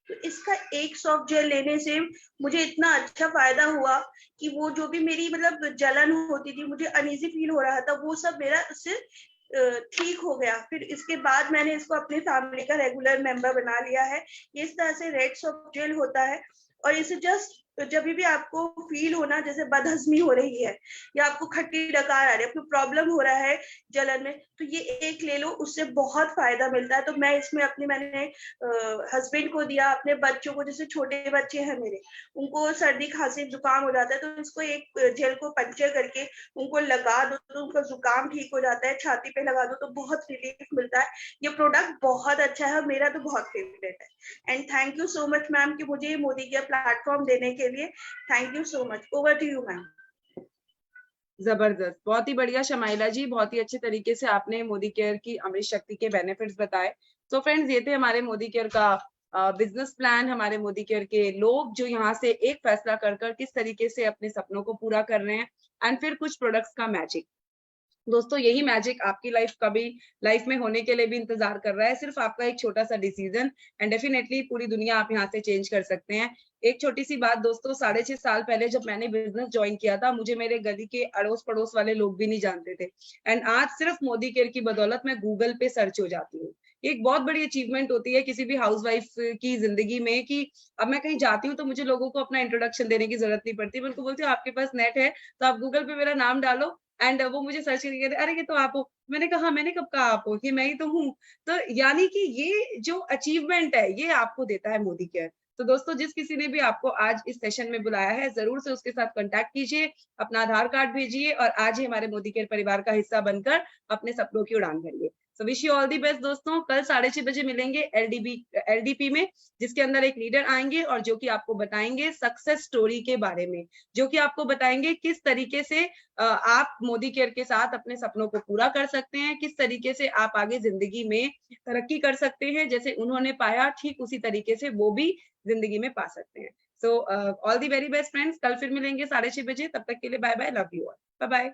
तो इसका एक सॉफ्ट जेल लेने से मुझे इतना अच्छा फायदा हुआ कि वो जो भी मेरी मतलब जलन होती थी, मुझे अनईजी फील हो रहा था, वो सब मेरा उससे ठीक हो गया। फिर इसके बाद मैंने इसको अपनी फैमिली का रेगुलर मेंबर बना लिया है। ये इस तरह से रेड सॉफ्ट जेल होता है और इसे जस्ट जब भी आपको फील होना जैसे बदहजमी हो रही है या आपको खट्टी डकार आ रही है, आपको प्रॉब्लम हो रहा है जलन में, तो ये एक ले लो, उससे बहुत फायदा मिलता है। तो मैं इसमें मैंने हस्बैंड को दिया, अपने बच्चों को, जैसे छोटे बच्चे हैं मेरे, उनको सर्दी खांसी जुकाम हो जाता है, तो इसको एक जेल को पंचर करके उनको लगा दो तो उनका जुकाम ठीक हो जाता है। छाती पे लगा दो तो बहुत रिलीफ मिलता है। ये प्रोडक्ट बहुत अच्छा है, मेरा तो बहुत फेवरेट है। And thank you so much ma'am कि मुझे ये मोदी केयर प्लेटफॉर्म देने के लिए। Thank you so much. Over to you ma'am. जबरदस्त, बहुत ही बढ़िया शमाइला जी, बहुत ही अच्छे तरीके से आपने मोदी केयर की अमृत शक्ति के बेनिफिट्स बताए। तो फ्रेंड्स, ये थे हमारे मोदी केयर का बिजनेस प्लान, हमारे मोदी केयर के लोग जो यहाँ से एक फैसला कर किस तरीके से अपने सपनों को पूरा कर रहे हैं, एंड फिर कुछ प्रोडक्ट्स का मैजिक। दोस्तों यही मैजिक आपकी लाइफ में होने के लिए भी इंतजार कर रहा है, सिर्फ आपका एक छोटा सा डिसीजन, एंड डेफिनेटली पूरी दुनिया आप यहाँ से चेंज कर सकते हैं। एक छोटी सी बात दोस्तों, 6.5 साल पहले जब मैंने बिजनेस ज्वाइन किया था, मुझे मेरे गली के अड़ोस पड़ोस वाले लोग भी नहीं जानते थे, एंड आज सिर्फ मोदी केयर की बदौलत मैं गूगल पे सर्च हो जाती हूँ। एक बहुत बड़ी अचीवमेंट होती है किसी भी हाउसवाइफ की जिंदगी में कि अब मैं कहीं जाती हूँ तो मुझे लोगों को अपना इंट्रोडक्शन देने की जरूरत नहीं पड़ती। मैं उनको बोलती हूँ आपके पास नेट है तो आप गूगल पे मेरा नाम डालो, एंड वो मुझे सर्च करके कहते अरे ये तो आप हो। मैंने कहा मैंने कब कहा आप हो, कि मैं ही तो हूँ। तो यानी कि ये जो अचीवमेंट है ये आपको देता है मोदी केयर। तो दोस्तों जिस किसी ने भी आपको आज इस सेशन में बुलाया है, जरूर से उसके साथ कांटेक्ट कीजिए, अपना आधार कार्ड भेजिए और आज ही हमारे मोदी केयर परिवार का हिस्सा बनकर अपने सपनों की उड़ान भरिए। So wish you all the best दोस्तों। कल 6:30 बजे मिलेंगे एलडीपी में, जिसके अंदर एक लीडर आएंगे और जो कि आपको बताएंगे सक्सेस स्टोरी के बारे में, जो कि आपको बताएंगे किस तरीके से आप मोदी केयर के साथ अपने सपनों को पूरा कर सकते हैं, किस तरीके से आप आगे जिंदगी में तरक्की कर सकते हैं, जैसे उन्होंने पाया ठीक उसी तरीके से वो भी जिंदगी में पा सकते हैं। So all the very best friends, कल फिर मिलेंगे 6:30 बजे, तब तक के लिए bye bye, love you all, bye bye.